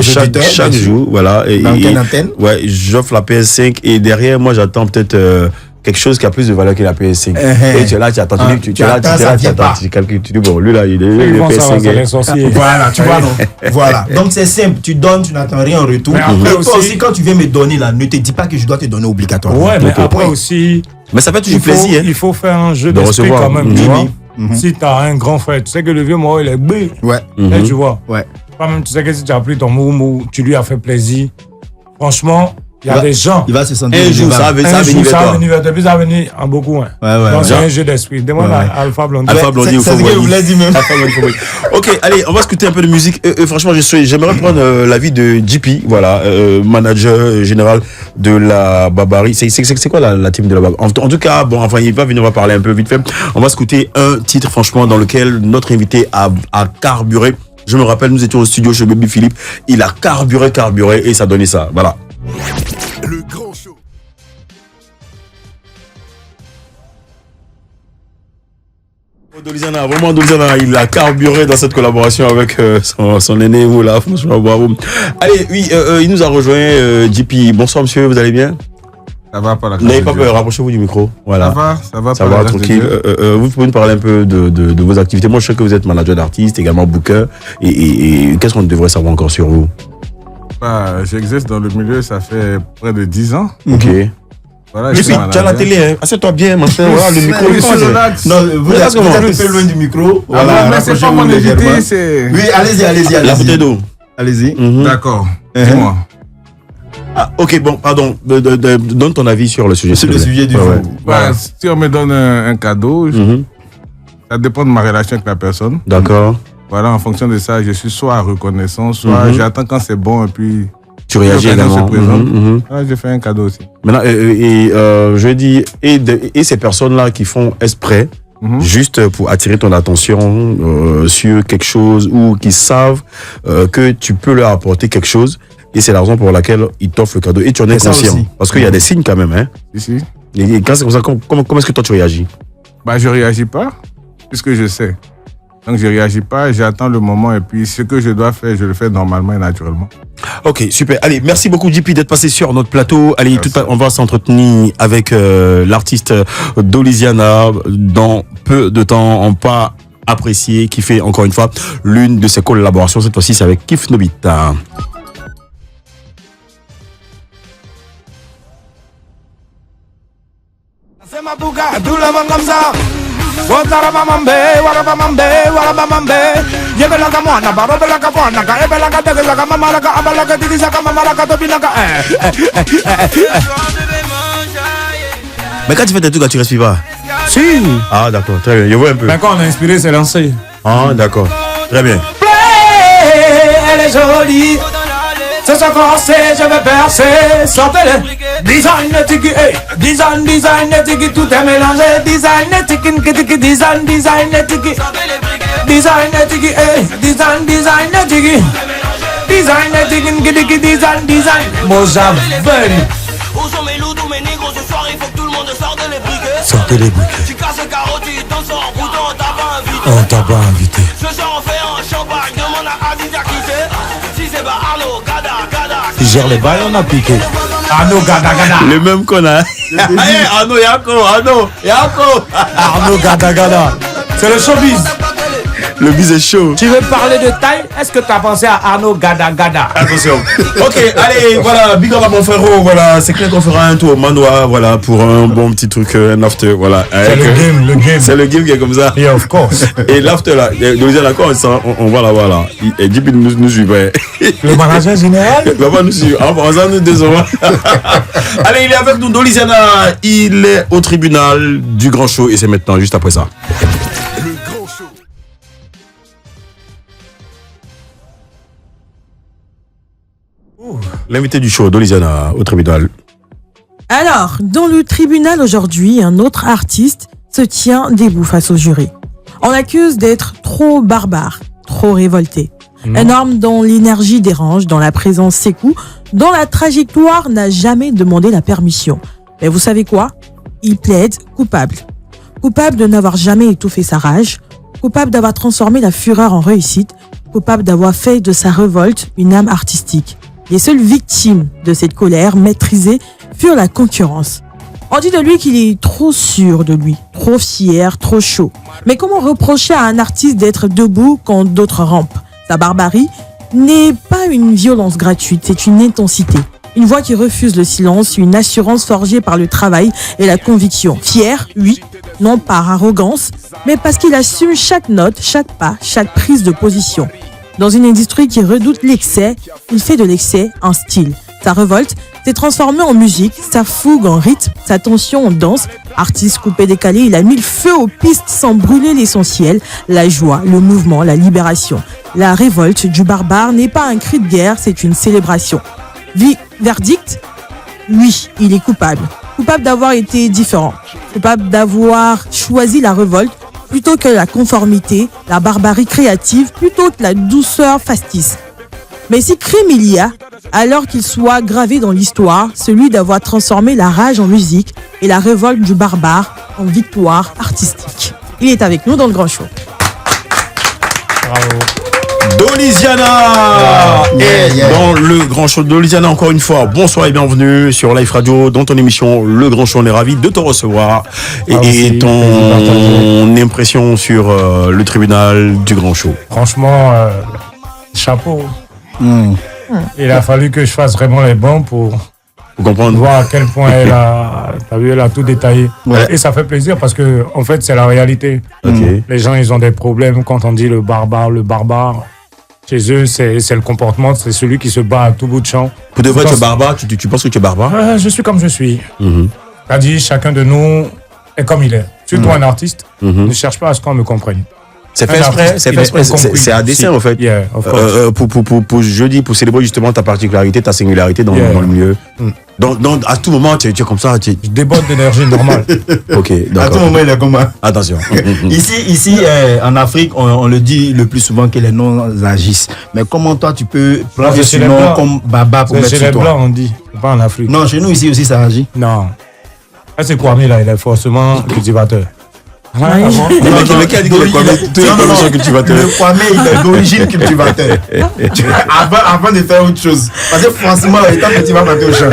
chaque jour. Voilà. Dans quelle antenne? Ouais, j'offre la PS5 et derrière, moi, j'attends peut-être quelque chose qui a plus de valeur que la PS5. Et tu es là, tu attends, tu calcules, tu dis, bon, lui là, il est le PS5. Voilà, tu vois, non? Voilà. Donc c'est simple, tu donnes, tu n'attends rien en retour. Mais toi aussi, quand tu viens me donner là, ne te dis pas que je dois te donner obligatoirement. Ouais, mais après aussi. Mais ça fait toujours plaisir. Il faut faire un jeu d'esprit quand même, tu vois. Si tu as un grand frère, tu sais que le vieux mort, il est bé. Ouais. Et tu vois. Ouais. Toi-même, tu sais que si tu as pris ton moumou, tu lui as fait plaisir. Franchement, il y a des gens. Il va se sentir un jour, ça va venir vers toi. Ça va venir en beaucoup. Ouais. Donc, c'est un jeu d'esprit. Demande à Alpha Blondie. Alpha Blondie, c'est ce que vous voulez dire même. Ok, allez, on va écouter un peu de musique. Franchement, j'aimerais prendre l'avis de JP, voilà, manager général de la Babari. C'est quoi la team de la Babari? En tout cas, bon, enfin, il va venir, on va parler un peu vite fait. On va écouter un titre, franchement, dans lequel notre invité a carburé. Je me rappelle, nous étions au studio chez Baby Philippe. Il a carburé et ça donnait ça. Voilà. Le grand show. Dolizana, vraiment Dolizana, il a carburé dans cette collaboration avec son aîné, vous là, franchement, bravo. Allez, oui, il nous a rejoint, JP. Bonsoir monsieur, vous allez bien? Ça va pas la N'ayez pas peur, rapprochez-vous du micro. Voilà. Ça va tranquille. Vous pouvez nous parler un peu de vos activités. Moi, je sais que vous êtes manager d'artistes, également booker. Et qu'est-ce qu'on devrait savoir encore sur vous? J'exerce dans le milieu, ça fait près de 10 ans. Ok. Voilà, mais puis, tu as la télé, hein. Assieds-toi bien, mon frère. Voilà, le micro. Non, vous êtes un peu loin du micro. Voilà, mais c'est pas mon invité, c'est. Oui, allez-y. La bouteille d'eau. Allez-y. D'accord. Dis-moi. Ah, ok, bon, pardon. Donne ton avis sur le sujet. Sur le sujet du jour. Si on me donne un cadeau, ça dépend de ma relation avec la personne. D'accord. Voilà, en fonction de ça, je suis soit reconnaissant, soit j'attends quand c'est bon et puis. Tu réagis également. J'ai fait un cadeau aussi. Maintenant, je dis, et ces personnes-là qui font exprès, juste pour attirer ton attention sur quelque chose ou qui savent que tu peux leur apporter quelque chose, et c'est la raison pour laquelle ils t'offrent le cadeau. Et tu en es conscient. Parce qu'il y a des signes quand même. Hein. Si. Et quand c'est comme ça, comment est-ce que toi tu réagis? Je réagis pas, puisque je sais. Donc je réagis pas, j'attends le moment et puis ce que je dois faire, je le fais normalement et naturellement. Ok, super. Allez, merci beaucoup JP d'être passé sur notre plateau. Allez, on va s'entretenir avec l'artiste Dolizana dans peu de temps. On pas apprécié, qui fait encore une fois l'une de ses collaborations. Cette fois-ci, c'est avec Kif Nobita. C'est ma bouga, tout le monde comme ça. Warabamambe, Yebelaka mwana, barobelaka fwana, ebelaka tegelaka mamalaka, abalaka digisaka mamalaka topinaka. Mais quand tu fais tes trucs, tu respires pas? Si. Ah, d'accord, très bien. Je vois un peu. Mais quand on a inspiré, c'est lancé. Ah, d'accord. Très bien. Elle est jolie. C'est ça commencé, je vais percer. Sortez-le. Design tiki, design tiki, tout est mélangé. Design tiki, tiki, design tiki. Design tiki, design tiki. Design tiki, design. Moja veni. Où sont mes loups, tous mes négros ce soir, il faut que tout le monde sorte les briquets. Sortez les briquets. Tu casses le carreau, tu danses en bouton, on t'a pas invité. On t'a pas invité. Ce soir on fait un champagne, demande à Adidas qui c'est. Si c'est pas Arnaud, Gada. Qui gère les bails, on a piqué. Arnaud, Gada. Le même qu'on a. Arnaud, Arnaud, Gada. C'est le showbiz. Le biz est chaud. Tu veux parler de taille? Est-ce que tu as pensé à Arnaud Gada? Attention. Ok, allez, voilà, big up à mon frérot, voilà, c'est clair qu'on fera un tour au manoir, voilà, pour un bon petit truc, un after, voilà. C'est le game. C'est le game qui est comme ça. Yeah, of course. Et l'after là, d'accord, on voilà. Et Jip nous suit, ouais. Le manager général? On va nous suivre, on va nous décevoir. Allez, il est avec nous, Dolisiana, il est au tribunal du Grand Show et c'est maintenant, juste après ça. L'invité du show, Dolisiana, au tribunal. Alors, dans le tribunal aujourd'hui, un autre artiste se tient debout face au jury. On l'accuse d'être trop barbare, trop révolté. Un homme dont l'énergie dérange, dont la présence s'écoule, dont la trajectoire n'a jamais demandé la permission. Mais vous savez quoi? Il plaide coupable. Coupable de n'avoir jamais étouffé sa rage, coupable d'avoir transformé la fureur en réussite, coupable d'avoir fait de sa révolte une âme artistique. Les seules victimes de cette colère maîtrisée furent la concurrence. On dit de lui qu'il est trop sûr de lui, trop fier, trop chaud. Mais comment reprocher à un artiste d'être debout quand d'autres rampent? Sa barbarie n'est pas une violence gratuite, c'est une intensité. Une voix qui refuse le silence, une assurance forgée par le travail et la conviction. Fier, oui, non par arrogance, mais parce qu'il assume chaque note, chaque pas, chaque prise de position. Dans une industrie qui redoute l'excès, il fait de l'excès un style. Sa révolte s'est transformée en musique, sa fougue en rythme, sa tension en danse. Artiste coupé décalé, il a mis le feu aux pistes sans brûler l'essentiel, la joie, le mouvement, la libération. La révolte du barbare n'est pas un cri de guerre, c'est une célébration. Verdict? Oui, il est coupable. Coupable d'avoir été différent. Coupable d'avoir choisi la révolte plutôt que la conformité, la barbarie créative, plutôt que la douceur factice. Mais si crime il y a, alors qu'il soit gravé dans l'histoire, celui d'avoir transformé la rage en musique et la révolte du barbare en victoire artistique. Il est avec nous dans le Grand Show. Bravo. Dolisiana dans le Grand Show. Dolisiana, encore une fois, bonsoir et bienvenue sur Life Radio dans ton émission Le Grand Show. On est ravis de te recevoir et ton impression sur le tribunal du Grand Show. Franchement, chapeau. Il a fallu que je fasse vraiment les bons pour comprendre, voir à quel point elle a tout détaillé. Ouais. Et ça fait plaisir parce que en fait c'est la réalité. Okay. Les gens ils ont des problèmes quand on dit le barbare. Chez eux c'est le comportement, c'est celui qui se bat à tout bout de champ. Pour de vrai tu es barbare, tu penses que tu es barbare? Je suis comme je suis. C'est-à-dire chacun de nous est comme il est. Surtout un artiste, ne cherche pas à ce qu'on me comprenne. C'est fait exprès, c'est à dessein en fait. Yeah, pour jeudi, pour célébrer justement ta particularité, ta singularité dans le milieu. Donc à tout moment, tu es comme ça. Je déborde d'énergie normale. Ok, d'accord. À tout moment, il est comme ça. Attention. Ici en Afrique, on le dit le plus souvent que les noms agissent. Mais comment toi, tu peux prendre ce nom comme Baba pour mettre sur toi? Chez les Blancs, on dit. Pas en Afrique. Non, chez nous, ici aussi, ça agit. Non. Là, c'est Kwame, là, il est forcément cultivateur. Le mec a dit que le Kwame est cultivateur. Le Kwame, il est d'origine cultivateur. Avant de faire autre chose. Parce que franchement, étant que tu vas partir au champ.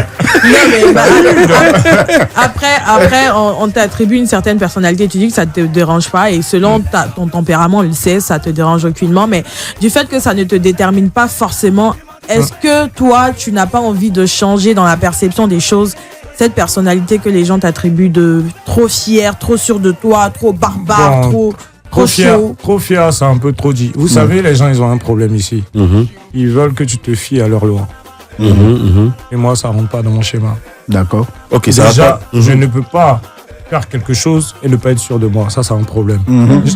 Après, on t'attribue une certaine personnalité. Tu dis que ça ne te dérange pas. Et selon ton tempérament, on le sait, ça te dérange aucunement. Mais du fait que ça ne te détermine pas forcément, est-ce que toi, tu n'as pas envie de changer dans la perception des choses? Cette personnalité que les gens t'attribuent de trop fier, trop sûr de toi, trop barbare, trop chaud. Trop fier, c'est un peu trop dit. Vous savez, les gens, ils ont un problème ici. Ils veulent que tu te fies à leur loi. Et moi, ça ne rentre pas dans mon schéma. D'accord. Ok, déjà, je ne peux pas faire quelque chose et ne pas être sûr de moi. Ça, c'est un problème.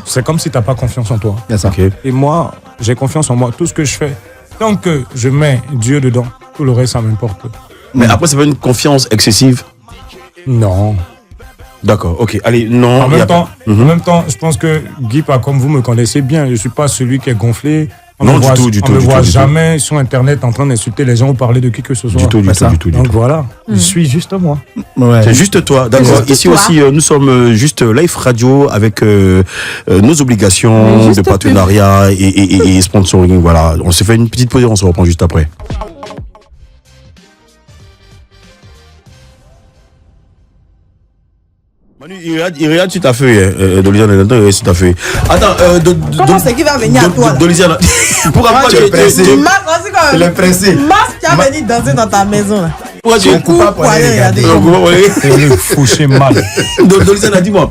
C'est comme si tu n'as pas confiance en toi. Okay. Et moi, j'ai confiance en moi. Tout ce que je fais, tant que je mets Dieu dedans, Tout le reste, ça m'importe. Mais après, c'est pas une confiance excessive? Non. D'accord, ok. Allez, non. En même temps, je pense que Guy, comme vous me connaissez bien, je ne suis pas celui qui est gonflé. On ne me voit jamais sur Internet en train d'insulter les gens ou parler de qui que ce soit. Du tout. Donc voilà, je suis juste moi. Ouais. C'est juste toi, d'accord. Ici aussi, nous sommes juste Live Radio avec nos obligations de partenariat et sponsoring. Voilà, on se fait une petite pause et on se reprend juste après. Manu, il regarde sur ta feuille, Dolisiane, sur ta feuille. Attends, comment c'est qui va venir à toi? Dolisiane, pourquoi tu es pressé? Il est pressé. Mas qui a venu danser dans ta maison là. Pourquoi tu es regarder? C'est le fauché mal. Dolisiane, dis-moi,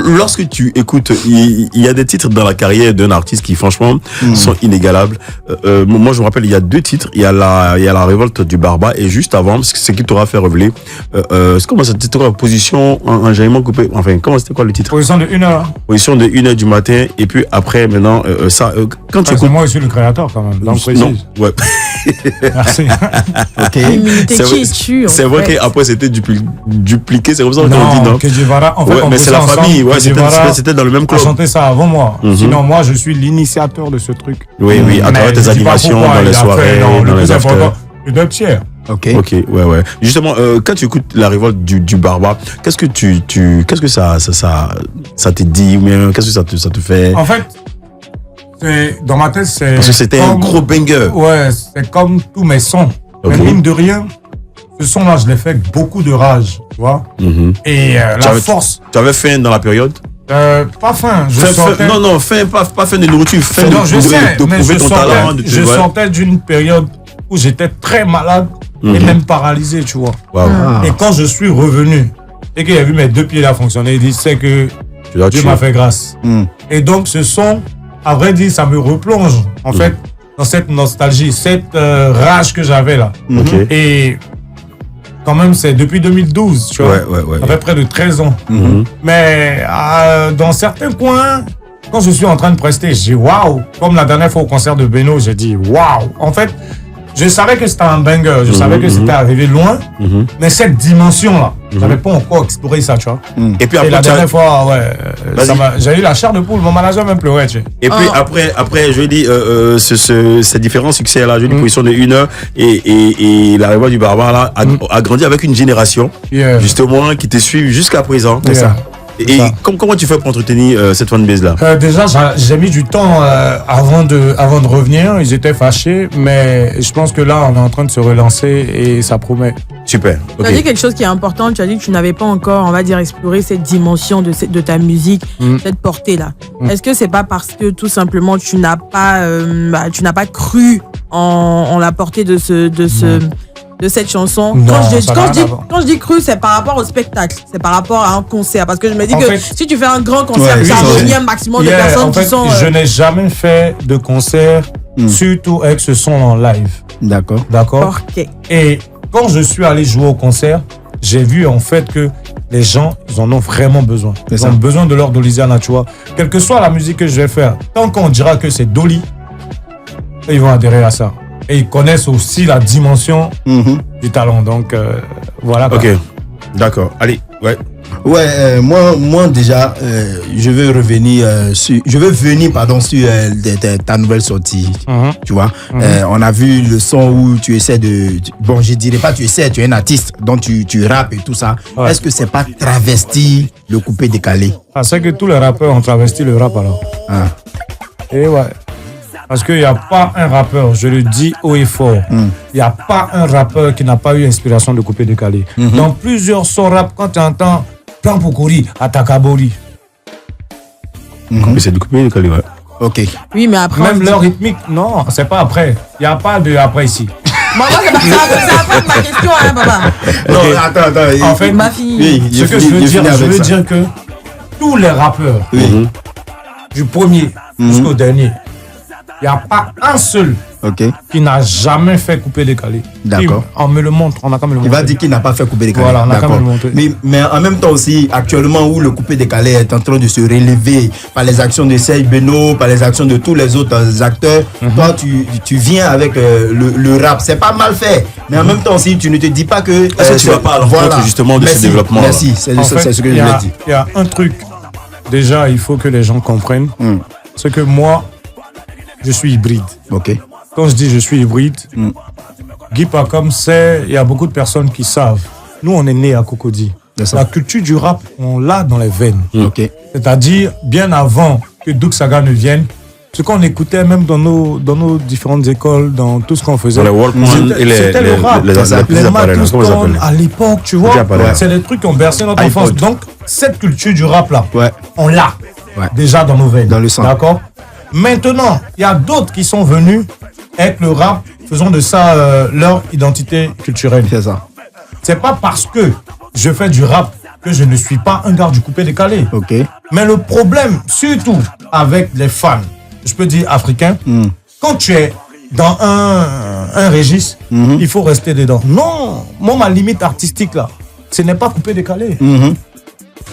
lorsque tu écoutes, il y a des titres dans la carrière d'un artiste qui franchement sont inégalables. Moi je me rappelle, il y a 2 titres. Il y a la révolte du Barba et juste avant, ce qui t'aura fait révéler, comment ça t'aura position enjaillement coupé, enfin comment c'était quoi le titre? Position de 1h. Position de 1h du matin et puis après maintenant ça quand tu écoutes. Moi je suis le créateur quand même, donc précise. Non, ouais. Merci. Ok. C'est vrai qu'après c'était dupliqué, c'est comme ça qu'on dit non. En fait, mais c'est la famille, ouais, c'était dans le même club. On chantait ça avant moi. Sinon moi je suis l'initiateur de ce truc. Oui, à travers tes animations dans les soirées, dans les afters. Le deux tiers. Ok, ouais. Justement, quand tu écoutes la révolte du Barba, qu'est-ce que ça te dit, ou bien qu'est-ce que ça te fait? En fait, dans ma tête, c'est... Parce que c'était un gros banger. Ouais, c'est comme tous mes sons. Mais mine de rien, ce son-là, je l'ai fait avec beaucoup de rage, tu vois. Et la force... Tu avais faim dans la période? Pas faim. Non, faim, pas faim de nourriture. Faim de prouver ton talent. Je sortais d'une période où j'étais très malade et même paralysé, tu vois. Et quand je suis revenu et qu'il a vu mes 2 pieds là fonctionner, il dit c'est que Dieu m'a fait grâce. Et donc ce son, à vrai dire, ça me replonge en fait dans cette nostalgie, cette rage que j'avais là. Et quand même, c'est depuis 2012, tu vois. Ça fait près de 13 ans. Mais dans certains coins, quand je suis en train de prester, j'ai waouh. Comme la dernière fois au concert de Beno, j'ai dit waouh. En fait, je savais que c'était un banger, je savais que c'était arrivé loin, mais cette dimension-là, je n'avais pas encore exploré ça, tu vois. Et puis après, la dernière fois, j'ai eu la chair de poule, mon manager même pleurait, tu sais. Et puis après, je dis, ces différents succès-là, je dis position de 1h et la révolte du Barba là, a grandi avec une génération, justement, qui te suit jusqu'à présent. C'est ça. Et comment tu fais pour entretenir cette fanbase là? Déjà, j'ai mis du temps avant de revenir. Ils étaient fâchés, mais je pense que là, on est en train de se relancer et ça promet. Super. Tu as dit quelque chose qui est important. Tu as dit que tu n'avais pas encore, on va dire, exploré cette dimension de ta musique, cette portée là. Est-ce que c'est pas parce que tout simplement tu n'as pas cru en la portée de cette chanson? Non, quand je dis cru, c'est par rapport au spectacle, c'est par rapport à un concert, parce que je me dis si tu fais un grand concert, ça réunit un maximum de personnes qui sont... Je n'ai jamais fait de concert, surtout avec ce son en live. D'accord. Okay. Et quand je suis allé jouer au concert, j'ai vu en fait que les gens, ils en ont vraiment besoin. Ils ont besoin de leur Dolisiane, tu vois. Quelle que soit la musique que je vais faire, tant qu'on dira que c'est Dolly, ils vont adhérer à ça. Et ils connaissent aussi la dimension du talent. Donc, voilà. Ok, d'accord. Allez, moi déjà, je veux venir sur ta nouvelle sortie. Tu vois, on a vu le son où tu essaies bon, je dirais pas tu essaies, tu es un artiste, donc tu rappes et tout ça. Est-ce que c'est pas travesti le coupé décalé? C'est que tous les rappeurs ont travesti le rap alors. Et ouais. Parce qu'il n'y a pas un rappeur, je le dis haut et fort, il n'y a pas un rappeur qui n'a pas eu inspiration de coupé décalé. Dans plusieurs sons rap, quand tu entends Plan pour courir, Atakabori. C'est du coupé décalé, ouais. Ok. Oui, mais après. Même leur rythmique, non, c'est pas après. Il n'y a pas de après ici. Moi, c'est après ma question, hein, papa. Non, attends. En fait, ma fille. Ce que je veux dire que tous les rappeurs, du premier jusqu'au dernier, Il n'y a pas un seul qui n'a jamais fait couper décalé. D'accord. On me le montre, on a quand même le montre. Il va dire qu'il n'a pas fait couper décalé. Voilà, on a quand même le montré. Mais en même temps aussi, actuellement où le coupé décalé est en train de se relever par les actions de Sey Beno, par les actions de tous les autres acteurs, toi tu viens avec le rap. C'est pas mal fait. Mais en même temps aussi, tu ne te dis pas que... Est-ce que tu vas pas à l'encontre justement de ce développement? Merci, c'est ce que je voulais dire. Il y a un truc, déjà il faut que les gens comprennent, c'est que moi, je suis hybride. Quand je dis je suis hybride, Guy Pacom sait, il y a beaucoup de personnes qui savent. Nous, on est nés à Cocody. La culture du rap, on l'a dans les veines. C'est-à-dire, bien avant que Doug Saga ne vienne, ce qu'on écoutait même dans nos différentes écoles, dans tout ce qu'on faisait, c'était le rap. Les Mattoustone, à l'époque, tu vois, c'est des trucs qui ont bercé notre enfance. Donc, cette culture du rap-là, on l'a déjà dans nos veines. Dans le sang. D'accord? Maintenant, il y a d'autres qui sont venus avec le rap, faisant de ça leur identité culturelle. C'est ça. C'est pas parce que je fais du rap que je ne suis pas un gars du coupé décalé. Mais le problème, surtout avec les fans, je peux dire africains, quand tu es dans un registre, il faut rester dedans. Non, moi, ma limite artistique, là, ce n'est pas coupé décalé.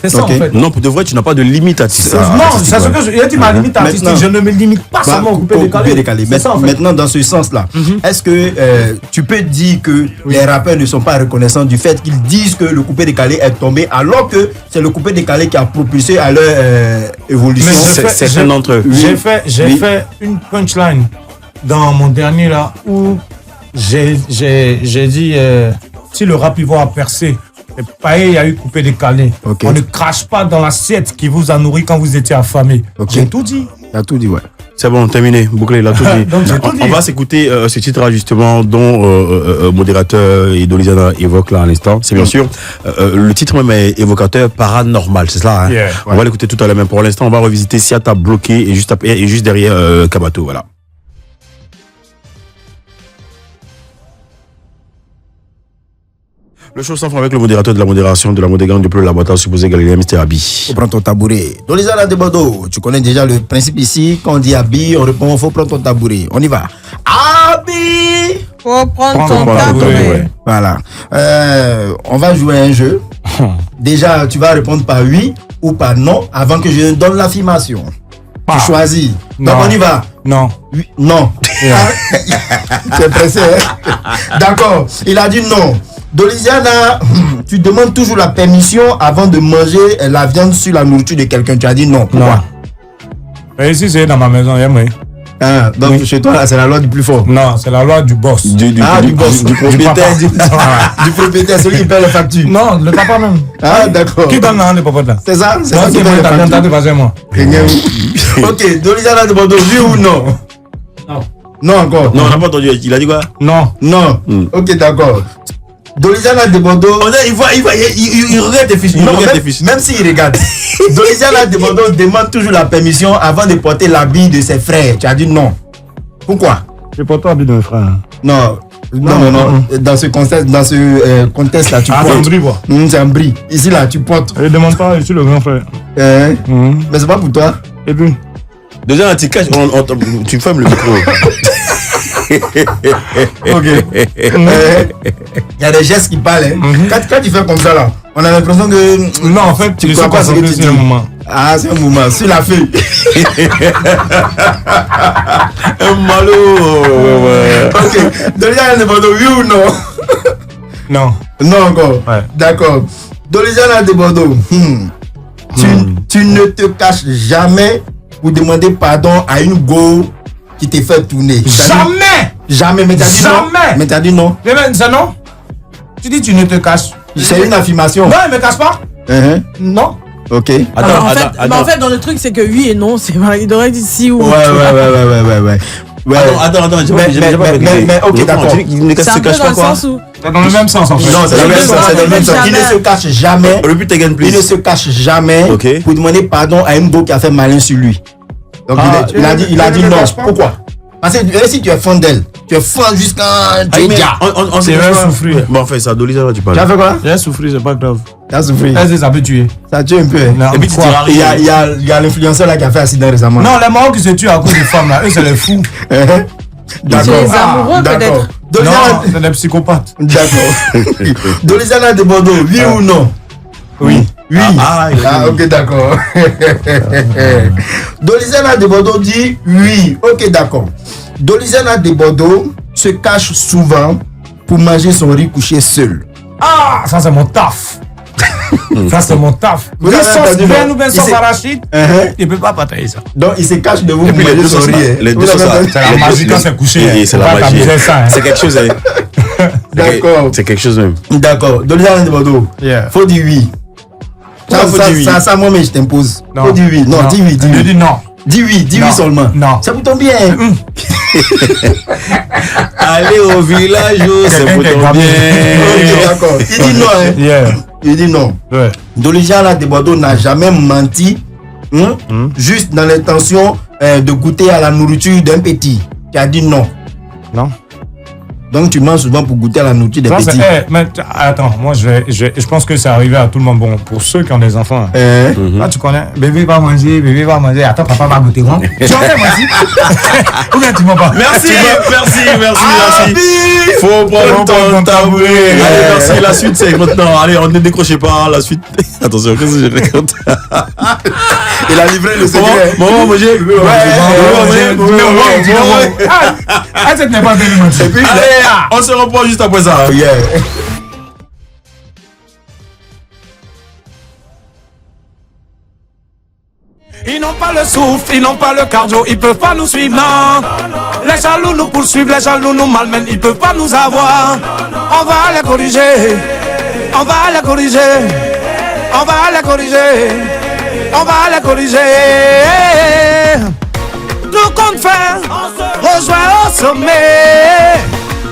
C'est ça en fait. Non, pour de vrai, tu n'as pas de limite artistique. Non, c'est ce que j'ai dit, ma limite artistique. Je ne me limite pas seulement au coupé décalé. C'est ça, en fait. Maintenant, dans ce sens-là, est-ce que tu peux dire que les rappeurs ne sont pas reconnaissants du fait qu'ils disent que le coupé décalé est tombé alors que c'est le coupé décalé qui a propulsé à leur évolution? Certains d'entre eux. J'ai fait une punchline dans mon dernier là où j'ai dit si le rap va percer, il y a eu coupé décalé. On ne crache pas dans l'assiette qui vous a nourri quand vous étiez affamé. J'ai tout dit. Il a tout dit, ouais. C'est bon, terminé, bouclé, il a tout dit. Donc, on va s'écouter ce titre-là, justement, dont modérateur et Dolizana évoque là à l'instant. C'est bien sûr. Le titre même est évocateur paranormal, c'est ça, hein? On va l'écouter tout à l'heure, mais pour l'instant, on va revisiter Siata bloqué et juste derrière Kabato, voilà. Le show s'enfle avec le modérateur de la modération de la modération du peuple, la boîte à supposé Galilée, Mr. Abi. Faut prendre ton tabouret. Dolizana de Bordeaux, tu connais déjà le principe ici. Quand on dit Abi, on répond faut prendre ton tabouret. On y va. Abi! Faut prendre ton tabouret. Voilà. On va jouer un jeu. Déjà, tu vas répondre par oui ou par non avant que je donne l'affirmation. Tu choisis. Non. Donc on y va. Non. Oui, non. Tu es pressé, hein? D'accord. Il a dit non. Dolizana, tu demandes toujours la permission avant de manger la viande sur la nourriture de quelqu'un. Tu as dit non. Pourquoi? Mais ici, c'est dans ma maison, j'aimerais. Donc chez toi, là, c'est la loi du plus fort. Non, c'est la loi du boss. Du boss. Du propriétaire. Du propriétaire, celui qui paie les factures. Non, le papa même. Ah, d'accord. Qui donne le papa là? C'est ça? C'est ça qui paie les factures. Moi. Ok, Dolizana de Bordeaux, oui ou non? Non. Non encore. Non, on n'a pas entendu. Il a dit quoi? Non. Non. Ok, d'accord. Dolizana de Bordeaux. Il regarde tes fiches. Même s'il regarde. Dolizana de Bordeaux demande toujours la permission avant de porter l'habit de ses frères. Tu as dit non. Pourquoi? Je porte l'habit de mes frères. Non. Dans ce contexte là, tu portes. C'est un bris, quoi. C'est un bris. Ici là, tu portes. Je ne demande pas, je suis le grand frère. Mais c'est pas pour toi. Et puis? Déjà, tu caches, tu fermes le micro. Ok. Il y a des gestes qui parlent. Hein. Quand tu fais comme ça là, on a l'impression que. Non, en fait, tu crois pas ce que tu dis. Un moment. Ah, c'est un moment. Sur la feuille. Un malo. Ok. Dolizana de Bordeaux, oui ou non? Non. Non encore. Ouais. D'accord. Dolizana de Bordeaux. Tu ne te caches jamais pour demander pardon à une go qui te fait tourner. Jamais. Mais t'as dit non. Mais t'as dit non. Mais c'est non. Tu dis tu ne te caches. C'est une affirmation. Non, il me cache pas. Non. Ok. En fait, dans le truc, c'est que oui et non, c'est vrai. Il devrait dire si ou non. Ouais. Attends, mais ok, d'accord. C'est un peu dans le sens où. C'est dans le même sens en fait. Non, c'est dans le même sens. Il ne se cache jamais. Il ne se cache jamais pour demander pardon à une go qui a fait malin sur lui. Donc il a dit non. Pourquoi? Parce que si tu es fan d'elle, tu es fan jusqu'à. On s'est souffrir. Bon, en fait, ça, Dolizana, tu parles. Tu as fait quoi? J'ai souffert, c'est pas grave. T'as souffert. Est-ce que ça peut tuer? Ça tue un peu. Non, et puis tu Il y a l'influenceur là qui a fait accident récemment. Non, les Marocains qui se tuent à cause des femmes là, eux c'est les fous. C'est les amoureux peut-être. Non, c'est des psychopathes. D'accord. Dolizana de Bordeaux, oui ou non? Oui. Oui. Ok, d'accord. Dolizana de Bordeaux dit oui. Ok, d'accord. Dolizana de Bordeaux se cache souvent pour manger son riz couché seul. Ah, ça c'est mon taf. Ça c'est mon taf. Vous avez sauce entendu, bien non? ou bien sauce arachide, il peut pas partager ça. Donc il se cache de vous Et pour puis les manger deux son sauces, riz. les deux sauces, C'est la magie quand c'est couché. c'est la magie. Ça, C'est quelque chose. D'accord. C'est quelque chose même. D'accord. Dolizana de Bordeaux. Yeah. Faut dire oui. Ça, moi, mais je t'impose. Faut dire oui. Non, dis oui. Dis Je oui. dis non. Dis oui Non. seulement. Non. Ça vous tombe bien. Allez au village, c'est pour Quelqu'un ton qui est Ok, d'accord. Il dit non. Hein. Yeah. Il dit non. Ouais. Dolizana de Bordeaux n'a jamais menti, juste dans l'intention de goûter à la nourriture d'un petit. Tu as dit non. Non. Donc tu mens souvent pour goûter à la nourriture des Ça, petits. mais attends, moi je pense que c'est arrivé à tout le monde. Bon, pour ceux qui ont des enfants. Là, tu connais, bébé va manger. Attends, papa va goûter. Non? Tu en fais, moi aussi. Ou bien tu m'en pas. Merci. Faut prendre ton tabouret. Allez, merci. La suite, c'est maintenant. Allez, on ne décroche pas. La suite. Attention, qu'est-ce que je raconte? Il a livré le secret. Maman, manger. Ah, cette n'est pas bien menti. Et puis, Allez, on se reprend juste après ça. yeah. Ils n'ont pas le souffle, ils n'ont pas le cardio, ils peuvent pas nous suivre, non. Les jaloux nous poursuivent, les jaloux nous malmènent, ils peuvent pas nous avoir. On va les corriger, on va les corriger, on va les corriger, on va les corriger. Nous compte faire, rejoint au sommet.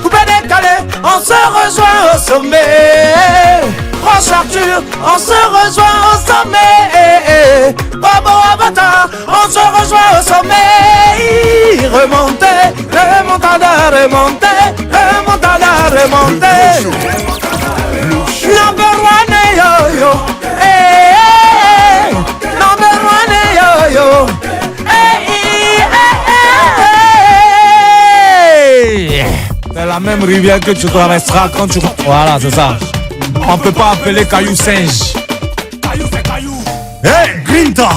Coupé décalé, on se rejoint au sommet. Roche Arthur, on se rejoint au sommet. Bobo Avatar, on se rejoint au sommet. Remontez, remontada, remontez, remontada, remontez. Number one, yo yo. Number one, yo yo. C'est la même rivière que tu traverseras quand tu... Voilà, c'est ça. On peut pas appeler caillou singe. Caillou c'est caillou. Hey, Grinta.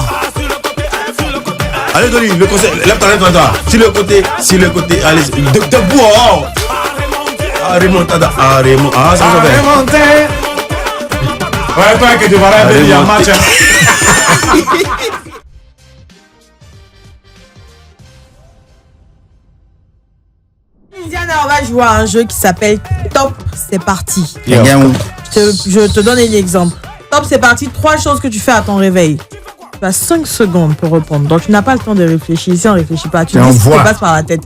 Allez, Dolly, le conseil. Lève-toi. Sur le côté. Allez, debout. Oh. Remontada. Ça va bien. Remonter. Ouais, toi que tu vas aller il y a un match. Indiana, on va jouer à un jeu qui s'appelle Top, c'est parti. Yeah. Je te donne un exemple. Top, c'est parti. 3 choses que tu fais à ton réveil. Tu as 5 secondes pour répondre. Donc, tu n'as pas le temps de réfléchir. Ici, on ne réfléchit pas. Tu dis ce qui te passe par la tête.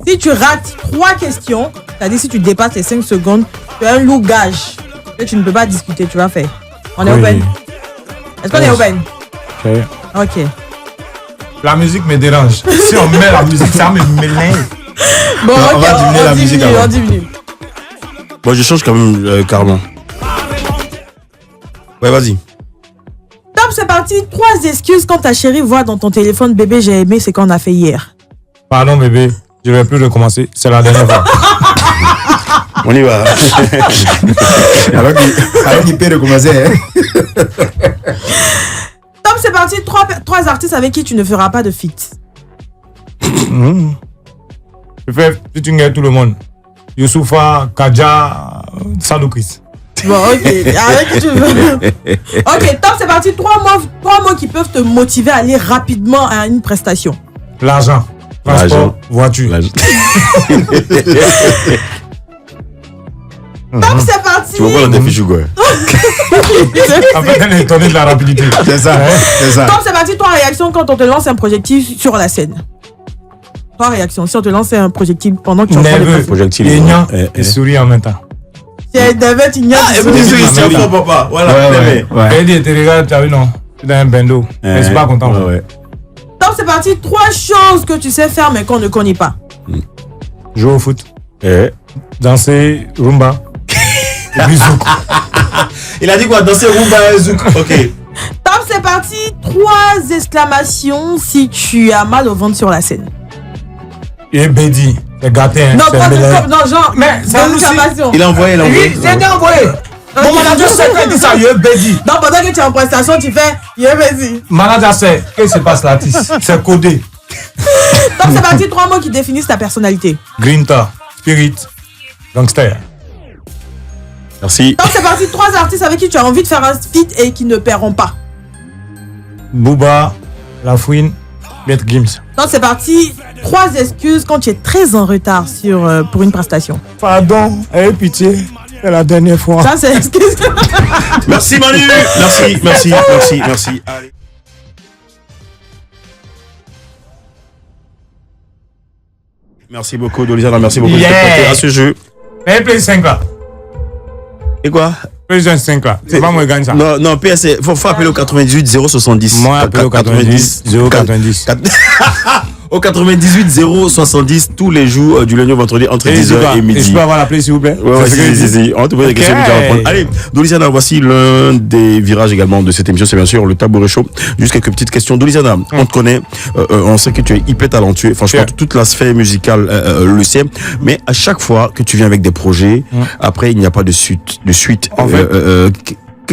Si tu rates 3 questions, c'est-à-dire si tu dépasses les 5 secondes, tu as un loup gage que tu ne peux pas discuter. Tu vas faire. On est open? Est-ce qu'on est open? Ok. La musique me dérange. Si on met la musique, ça me mélange. Bon, on va diminuer la musique avant. On diminue. Bon, je change quand même carrément. Ouais, vas-y. Top, c'est parti. 3 excuses quand ta chérie voit dans ton téléphone bébé, j'ai aimé ce qu'on a fait hier. Pardon bébé, je vais plus recommencer. C'est la dernière fois. On y va. Alors qu'il peut recommencer. Hein. Top, c'est parti. 3 artistes avec qui tu ne feras pas de feat. Je fais featuring tout le monde. Youssoufa, Kadja, Sadou Chris. Bon, ok. Avec qui tu veux. Ok, top, c'est parti. 3 mots qui peuvent te motiver à aller rapidement à une prestation. L'argent, transport, voiture. Top, c'est parti. Tu vois pas le défi, quoi. En fait, elle est étonnée de la rapidité. C'est ça, c'est ça. Top, c'est parti. 3 réactions quand on te lance un projectile sur la scène. 3 réactions. Si on te lance un projectile pendant que tu entends Nerveux, les projectile. aignant et souris en même temps. C'est David Ignan. C'est un faux papa. Voilà. Elle dit, tu regardes, tu as vu, non? Tu es dans un bendo. Mais c'est pas content. Top, c'est parti. 3 choses que tu sais faire mais qu'on ne connaît pas. Jouer au foot. Danser, rumba. Et puis zouk. Il a dit quoi? Danser rumba zouk. Ok. Top, c'est parti. 3 exclamations si tu as mal au ventre sur la scène. Et Bédi, c'est gâté. Hein, non, pas de non, genre. Mais c'est un exclamation. Il a envoyé, Oui, c'est envoyé. Mon manager sait quand il dit ça, il Bédi. Non, pendant que tu es en prestation, tu fais Bédi. Manager sait, qu'est-ce qui se passe là, c'est codé. Donc c'est parti, 3 mots qui définissent ta personnalité. Grinta, spirit, gangster. Merci. Donc c'est parti, 3 artistes avec qui tu as envie de faire un feat et qui ne paieront pas. Booba, La Fouine, Maître Gims. Donc c'est parti, 3 excuses quand tu es très en retard pour une prestation. Pardon, ayez pitié, c'est la dernière fois. Ça c'est excuse. Merci Manu. Merci. Allez. Merci beaucoup Dolizana, merci beaucoup de prêter à ce jeu. Mais play 5 là. Et quoi? Play 5 là. C'est pas moi qui gagne ça. Non, PS, faut appeler au 98 070. Moi, appeler au 90 090. Au 98 070 tous les jours du lundi au vendredi entre 10h et midi. Et je peux avoir la play s'il vous plaît? Ouais, si. On te pose des questions. Allez, Dolizana, voici l'un des virages également de cette émission, c'est bien sûr le tabouret chaud. Juste quelques petites questions. Dolizana, on te connaît, on sait que tu es hyper talentueux. Franchement, toute la sphère musicale le sait. Mais à chaque fois que tu viens avec des projets, après il n'y a pas de suite. En fait,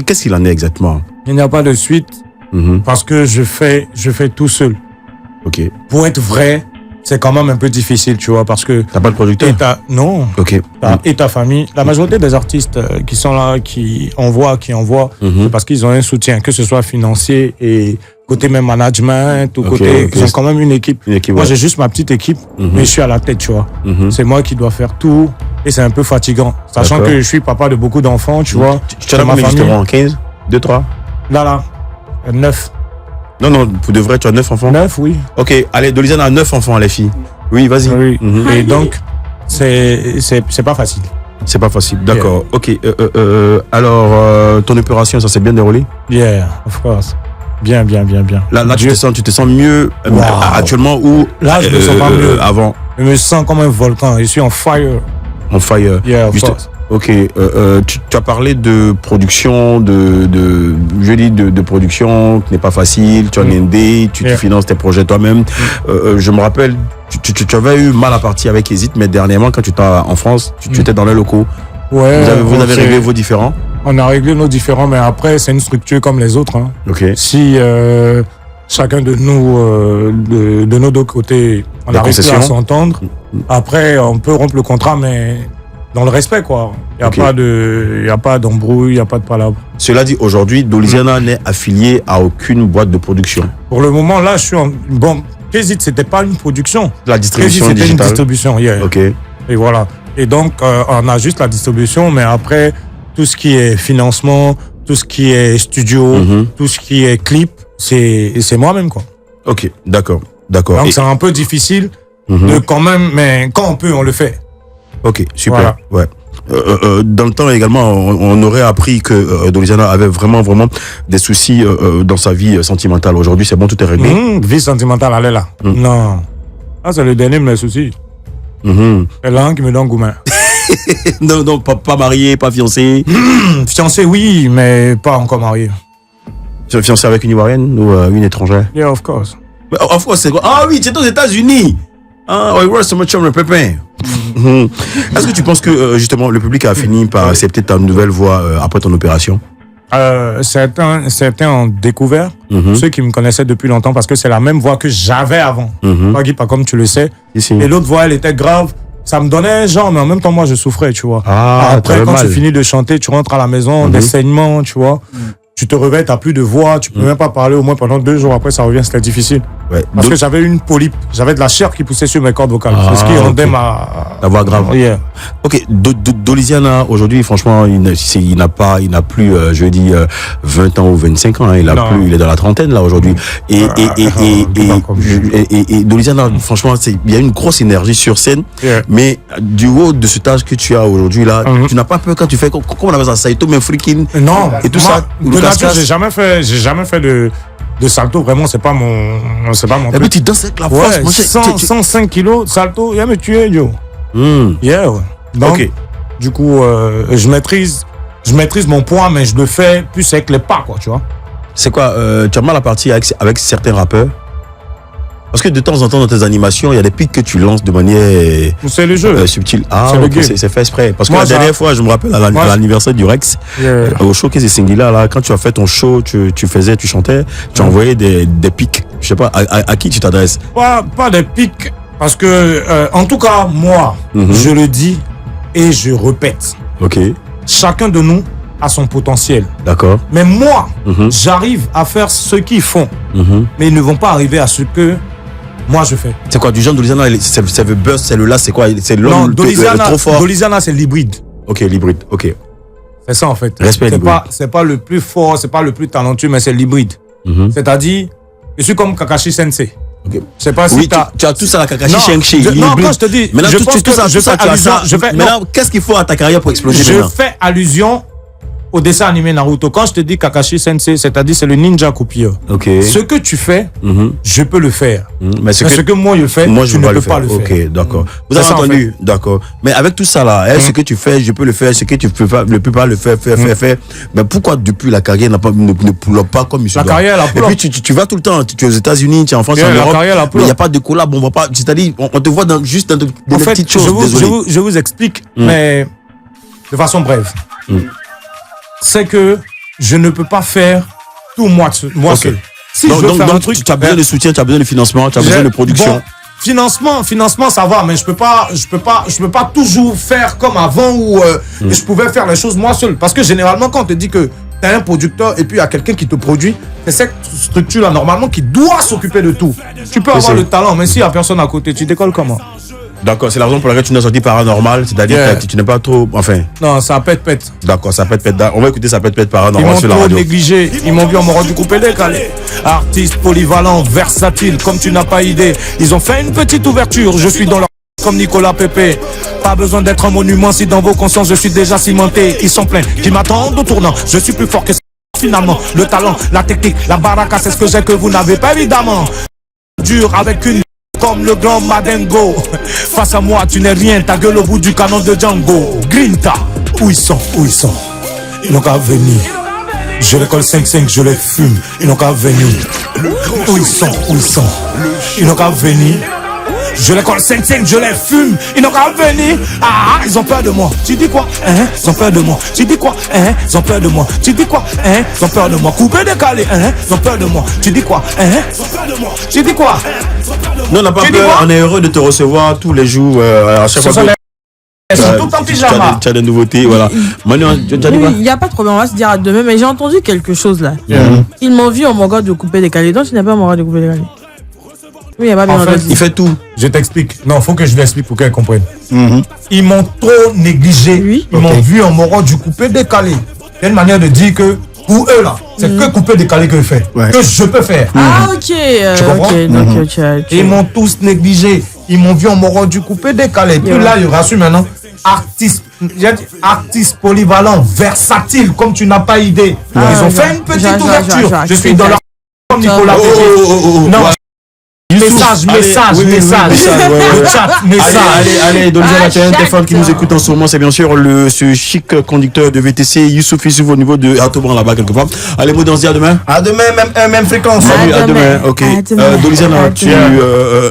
qu'est-ce qu'il en est exactement? Il n'y a pas de suite parce que je fais tout seul. Ok. Pour être vrai, c'est quand même un peu difficile, tu vois, parce que... T'as pas de producteur? Non. Ok. Et ta famille. La majorité des artistes qui sont là, qui envoient, c'est parce qu'ils ont un soutien, que ce soit financier et côté même management, ou côté... Ils ont quand même une équipe. Moi, j'ai juste ma petite équipe, mais je suis à la tête, tu vois. C'est moi qui dois faire tout et c'est un peu fatigant. Sachant que je suis papa de beaucoup d'enfants, tu vois. Tu as combien justement? 15? 2, 3? Là. 9. Non, pour de vrai, tu as 9 enfants? 9, oui. Ok, allez, Dolizana a 9 enfants, les filles. Oui, vas-y. Oui. Et donc, c'est pas facile. C'est pas facile, d'accord. Ok, alors, ton opération, ça s'est bien déroulé? Yeah, of course. Bien. Là tu te sens mieux actuellement ou là, je me sens pas mieux. Avant? Je me sens comme un volcan, je suis en fire. On fire. Yeah, of course. Ok, tu as parlé de production, de production qui n'est pas facile, tu as un ND, tu finances tes projets toi-même. Je me rappelle, tu avais eu mal à partir avec Hésite, mais dernièrement, quand tu étais en France, tu étais dans les locaux. Ouais, vous avez réglé vos différends? On a réglé nos différends, mais après, c'est une structure comme les autres. Hein. Okay. Si chacun de nous, de nos deux côtés, on arrive à s'entendre, après, on peut rompre le contrat, mais... dans le respect, quoi. Il n'y a pas d'embrouille, il n'y a pas de palabre. Cela dit, aujourd'hui, Dolizana n'est affilié à aucune boîte de production. Pour le moment, là, je suis en... Bon, Kézit, c'était pas une production. La distribution digitale. C'était une distribution, Ok. Et voilà. Et donc, on a juste la distribution, mais après, tout ce qui est financement, tout ce qui est studio, tout ce qui est clip, c'est moi-même, quoi. Ok, d'accord. Donc, c'est un peu difficile de quand même, mais quand on peut, on le fait. Ok, super. Voilà. Ouais. Dans le temps également, on aurait appris que Dolizana avait vraiment des soucis dans sa vie sentimentale. Aujourd'hui, c'est bon, tout est réglé. Vie sentimentale, elle est là. Non. Ah, c'est le dernier de mes soucis. C'est l'un qui me donne gourmand. non, pas marié, pas fiancé. Fiancé, oui, mais pas encore marié. Fiancé avec une Ivoirienne ou une étrangère? Yeah, of course. Of course, c'est quoi? Ah oui, tu es aux États-Unis. Ah, oui, c'est mon chum, le pépin. Est-ce que tu penses que justement le public a fini par accepter ta nouvelle voix après ton opération? Certains ont découvert, ceux qui me connaissaient depuis longtemps, parce que c'est la même voix que j'avais avant. Pas comme tu le sais. Ici. Et l'autre voix, elle était grave. Ça me donnait un genre, mais en même temps, moi, je souffrais, tu vois. Après, quand tu finis de chanter, tu rentres à la maison, des saignements, tu vois. Tu te réveilles, t'as plus de voix, tu peux même pas parler au moins pendant 2 jours. Après, ça revient, c'était difficile. Ouais. Parce que j'avais une polype, j'avais de la chair qui poussait sur mes cordes vocales. C'est ce qui rendait la voix grave. Yeah. Ok, Dolizana, aujourd'hui, franchement, il n'a plus, je dis, 20 ans ou 25 ans, hein, il est dans la trentaine, là, aujourd'hui. Et Dolizana, franchement, il y a une grosse énergie sur scène, mais du haut de cet âge que tu as aujourd'hui, là, tu n'as pas peur quand tu fais, comment on appelle ça, Saito, mais freaking. Non. Et tout ça. De nature, j'ai jamais fait de salto, vraiment, c'est pas mon truc. Mais tu danses avec la force. Ouais, 105 kilos, salto, il va me tuer, Joe. Yeah, ouais. Donc, du coup, je maîtrise je maîtrise mon poids, mais je le fais plus avec les pas, quoi, tu vois. C'est quoi, tu as mal à partir avec certains rappeurs? Parce que de temps en temps dans tes animations, il y a des pics que tu lances de manière c'est le jeu. Subtile. Ah, c'est c'est fait exprès. Parce que moi, la dernière fois, je me rappelle à l'anniversaire du Rex, au showcase de Singila, là, quand tu as fait ton show, tu chantais, tu envoyais des pics. Je sais pas, à qui tu t'adresses? Pas des pics, parce que, en tout cas, moi, je le dis et je répète. Ok. Chacun de nous a son potentiel. D'accord. Mais moi, j'arrive à faire ce qu'ils font, mais ils ne vont pas arriver à ce que moi je fais. C'est quoi, du genre Dolizana, c'est le buzz, c'est le là, c'est quoi? C'est l'homme trop fort. Dolizana, c'est l'hybride. Ok, l'hybride, ok. C'est ça en fait. Respect l'hybride. C'est pas le plus fort, c'est pas le plus talentueux, mais c'est l'hybride. C'est-à-dire, je suis comme Kakashi Sensei. Okay. Je sais pas si oui, tu as tout ça à Kakashi Sensei. Non, quand je te dis, maintenant, je pense que je fais allusion. Maintenant, qu'est-ce qu'il faut à ta carrière pour exploser? Je fais allusion au dessin animé Naruto. Quand je te dis Kakashi Sensei, c'est-à-dire c'est le ninja copieur. Okay. Ce que tu fais, je peux le faire. Mais ce que moi je fais, tu ne peux pas le faire. Ok, d'accord. Vous avez entendu, d'accord. Mais avec tout ça là, ce que tu fais, je peux le faire. Ce que tu peux pas le faire. Mais pourquoi depuis la carrière ne poule pas comme il se doit? La carrière, et puis tu vas tout le temps. Tu es aux États-Unis, tu es en France, en Europe. Mais il n'y a pas de collab. On va pas. C'est-à-dire, on te voit juste dans des petites choses. Je vous explique, mais de façon brève. C'est que je ne peux pas faire tout moi seul. Si donc, je veux faire un truc, tu as besoin de soutien, tu as besoin de financement, tu as besoin de production. Bon, financement, ça va, mais je peux pas toujours faire comme avant où je pouvais faire les choses moi seul. Parce que généralement, quand on te dit que tu as un producteur et puis il y a quelqu'un qui te produit, c'est cette structure-là normalement qui doit s'occuper de tout. Tu peux avoir le talent, mais s'il n'y a personne à côté, tu décolles comment? D'accord, c'est la raison pour laquelle tu n'as sorti Paranormal, c'est-à-dire que tu n'es pas trop, enfin. Non, ça pète. D'accord, ça pète. On va écouter ça pète Paranormal sur la radio. Ils m'ont trop négligé, ils m'ont vu en m'aura du coupé décalé. Artiste polyvalent, versatile, comme tu n'as pas idée. Ils ont fait une petite ouverture, je suis dans leur comme Nicolas Pépé. Pas besoin d'être un monument si dans vos consciences je suis déjà cimenté. Ils sont pleins, qui m'attendent au tournant. Je suis plus fort que finalement. Le talent, la technique, la baraka, c'est ce que j'ai que vous n'avez pas évidemment. Dur avec une comme le grand Madengo. Face à moi, tu n'es rien, ta gueule au bout du canon de Django. Grinta, où ils sont? Ils n'ont qu'à venir. Je les colle 5-5, je les fume. Ils n'ont qu'à venir. Où ils sont? Ils n'ont qu'à venir. Je les colle 5-5, je les fume. Ils n'ont qu'à venir. Ah, ils ont peur de moi. Tu dis quoi? Ils ont peur de moi. Tu dis quoi? Ils ont peur de moi. Tu dis quoi? Ils ont peur de moi. Coupé décalé. Ils ont peur de moi. Tu dis quoi? Ils ont peur de moi. Tu dis quoi? Non, on n'a pas peur. On est heureux de te recevoir tous les jours. À chaque fois. Elles sont toutes en pyjama. Tu as des nouveautés, voilà. Manu, tu as dit quoi? Il n'y a pas de problème, on va se dire à demain, mais j'ai entendu quelque chose là. Ils m'ont vu en Moga de couper décalé, donc tu n'as pas en Moga de couper décalé. Oui, il n'y a pas bien en fait, il fait tout. Je t'explique. Non, faut que je l'explique pour qu'elle comprenne. Ils m'ont trop négligé. Oui. Ils m'ont vu en m'aura du coupé décalé. C'est une manière de dire que pour eux là, c'est que couper décalé que je fais. Que je peux faire. Ah ok. Tu comprends? Donc, ils m'ont tous négligé. Ils m'ont vu en m'aura du coupé décalé. Puis là, il rassure maintenant. Artiste polyvalent, versatile, comme tu n'as pas idée. Ils ont fait une petite ouverture. Je suis dans leur comme Nicolas Pépé. Non. Message. Allez, Dolizana, tu as un téléphone qui nous écoute en ce moment. C'est bien sûr ce chic conducteur de VTC, Youssouf au niveau de Artobran là-bas, quelque part. Allez, mot d'en dire à demain. À demain, même fréquence. Salut, à demain. Ok. Dolizana, tu as eu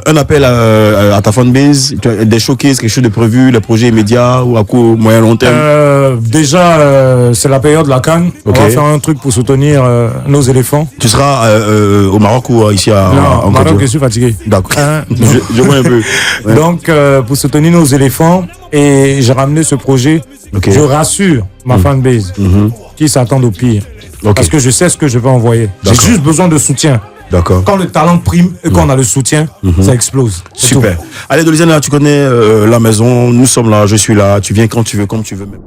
un appel à ta fanbase, des showcases, quelque chose de prévu, les projets immédiats ou à court, moyen, long terme? Déjà, c'est la période de la Cannes. On va faire un truc pour soutenir nos éléphants. Tu seras au Maroc ou ici en Maroc, je suis fatigué. D'accord. Je vois un peu. Ouais. Donc, pour soutenir nos éléphants, et j'ai ramené ce projet. Je rassure ma fanbase qui s'attendent au pire. Parce que je sais ce que je vais envoyer. J'ai juste besoin de soutien. D'accord. Quand le talent prime et qu'on a le soutien, ça explose. Super. Allez, Dolizana, tu connais la maison. Nous sommes là, je suis là. Tu viens quand tu veux, comme tu veux même.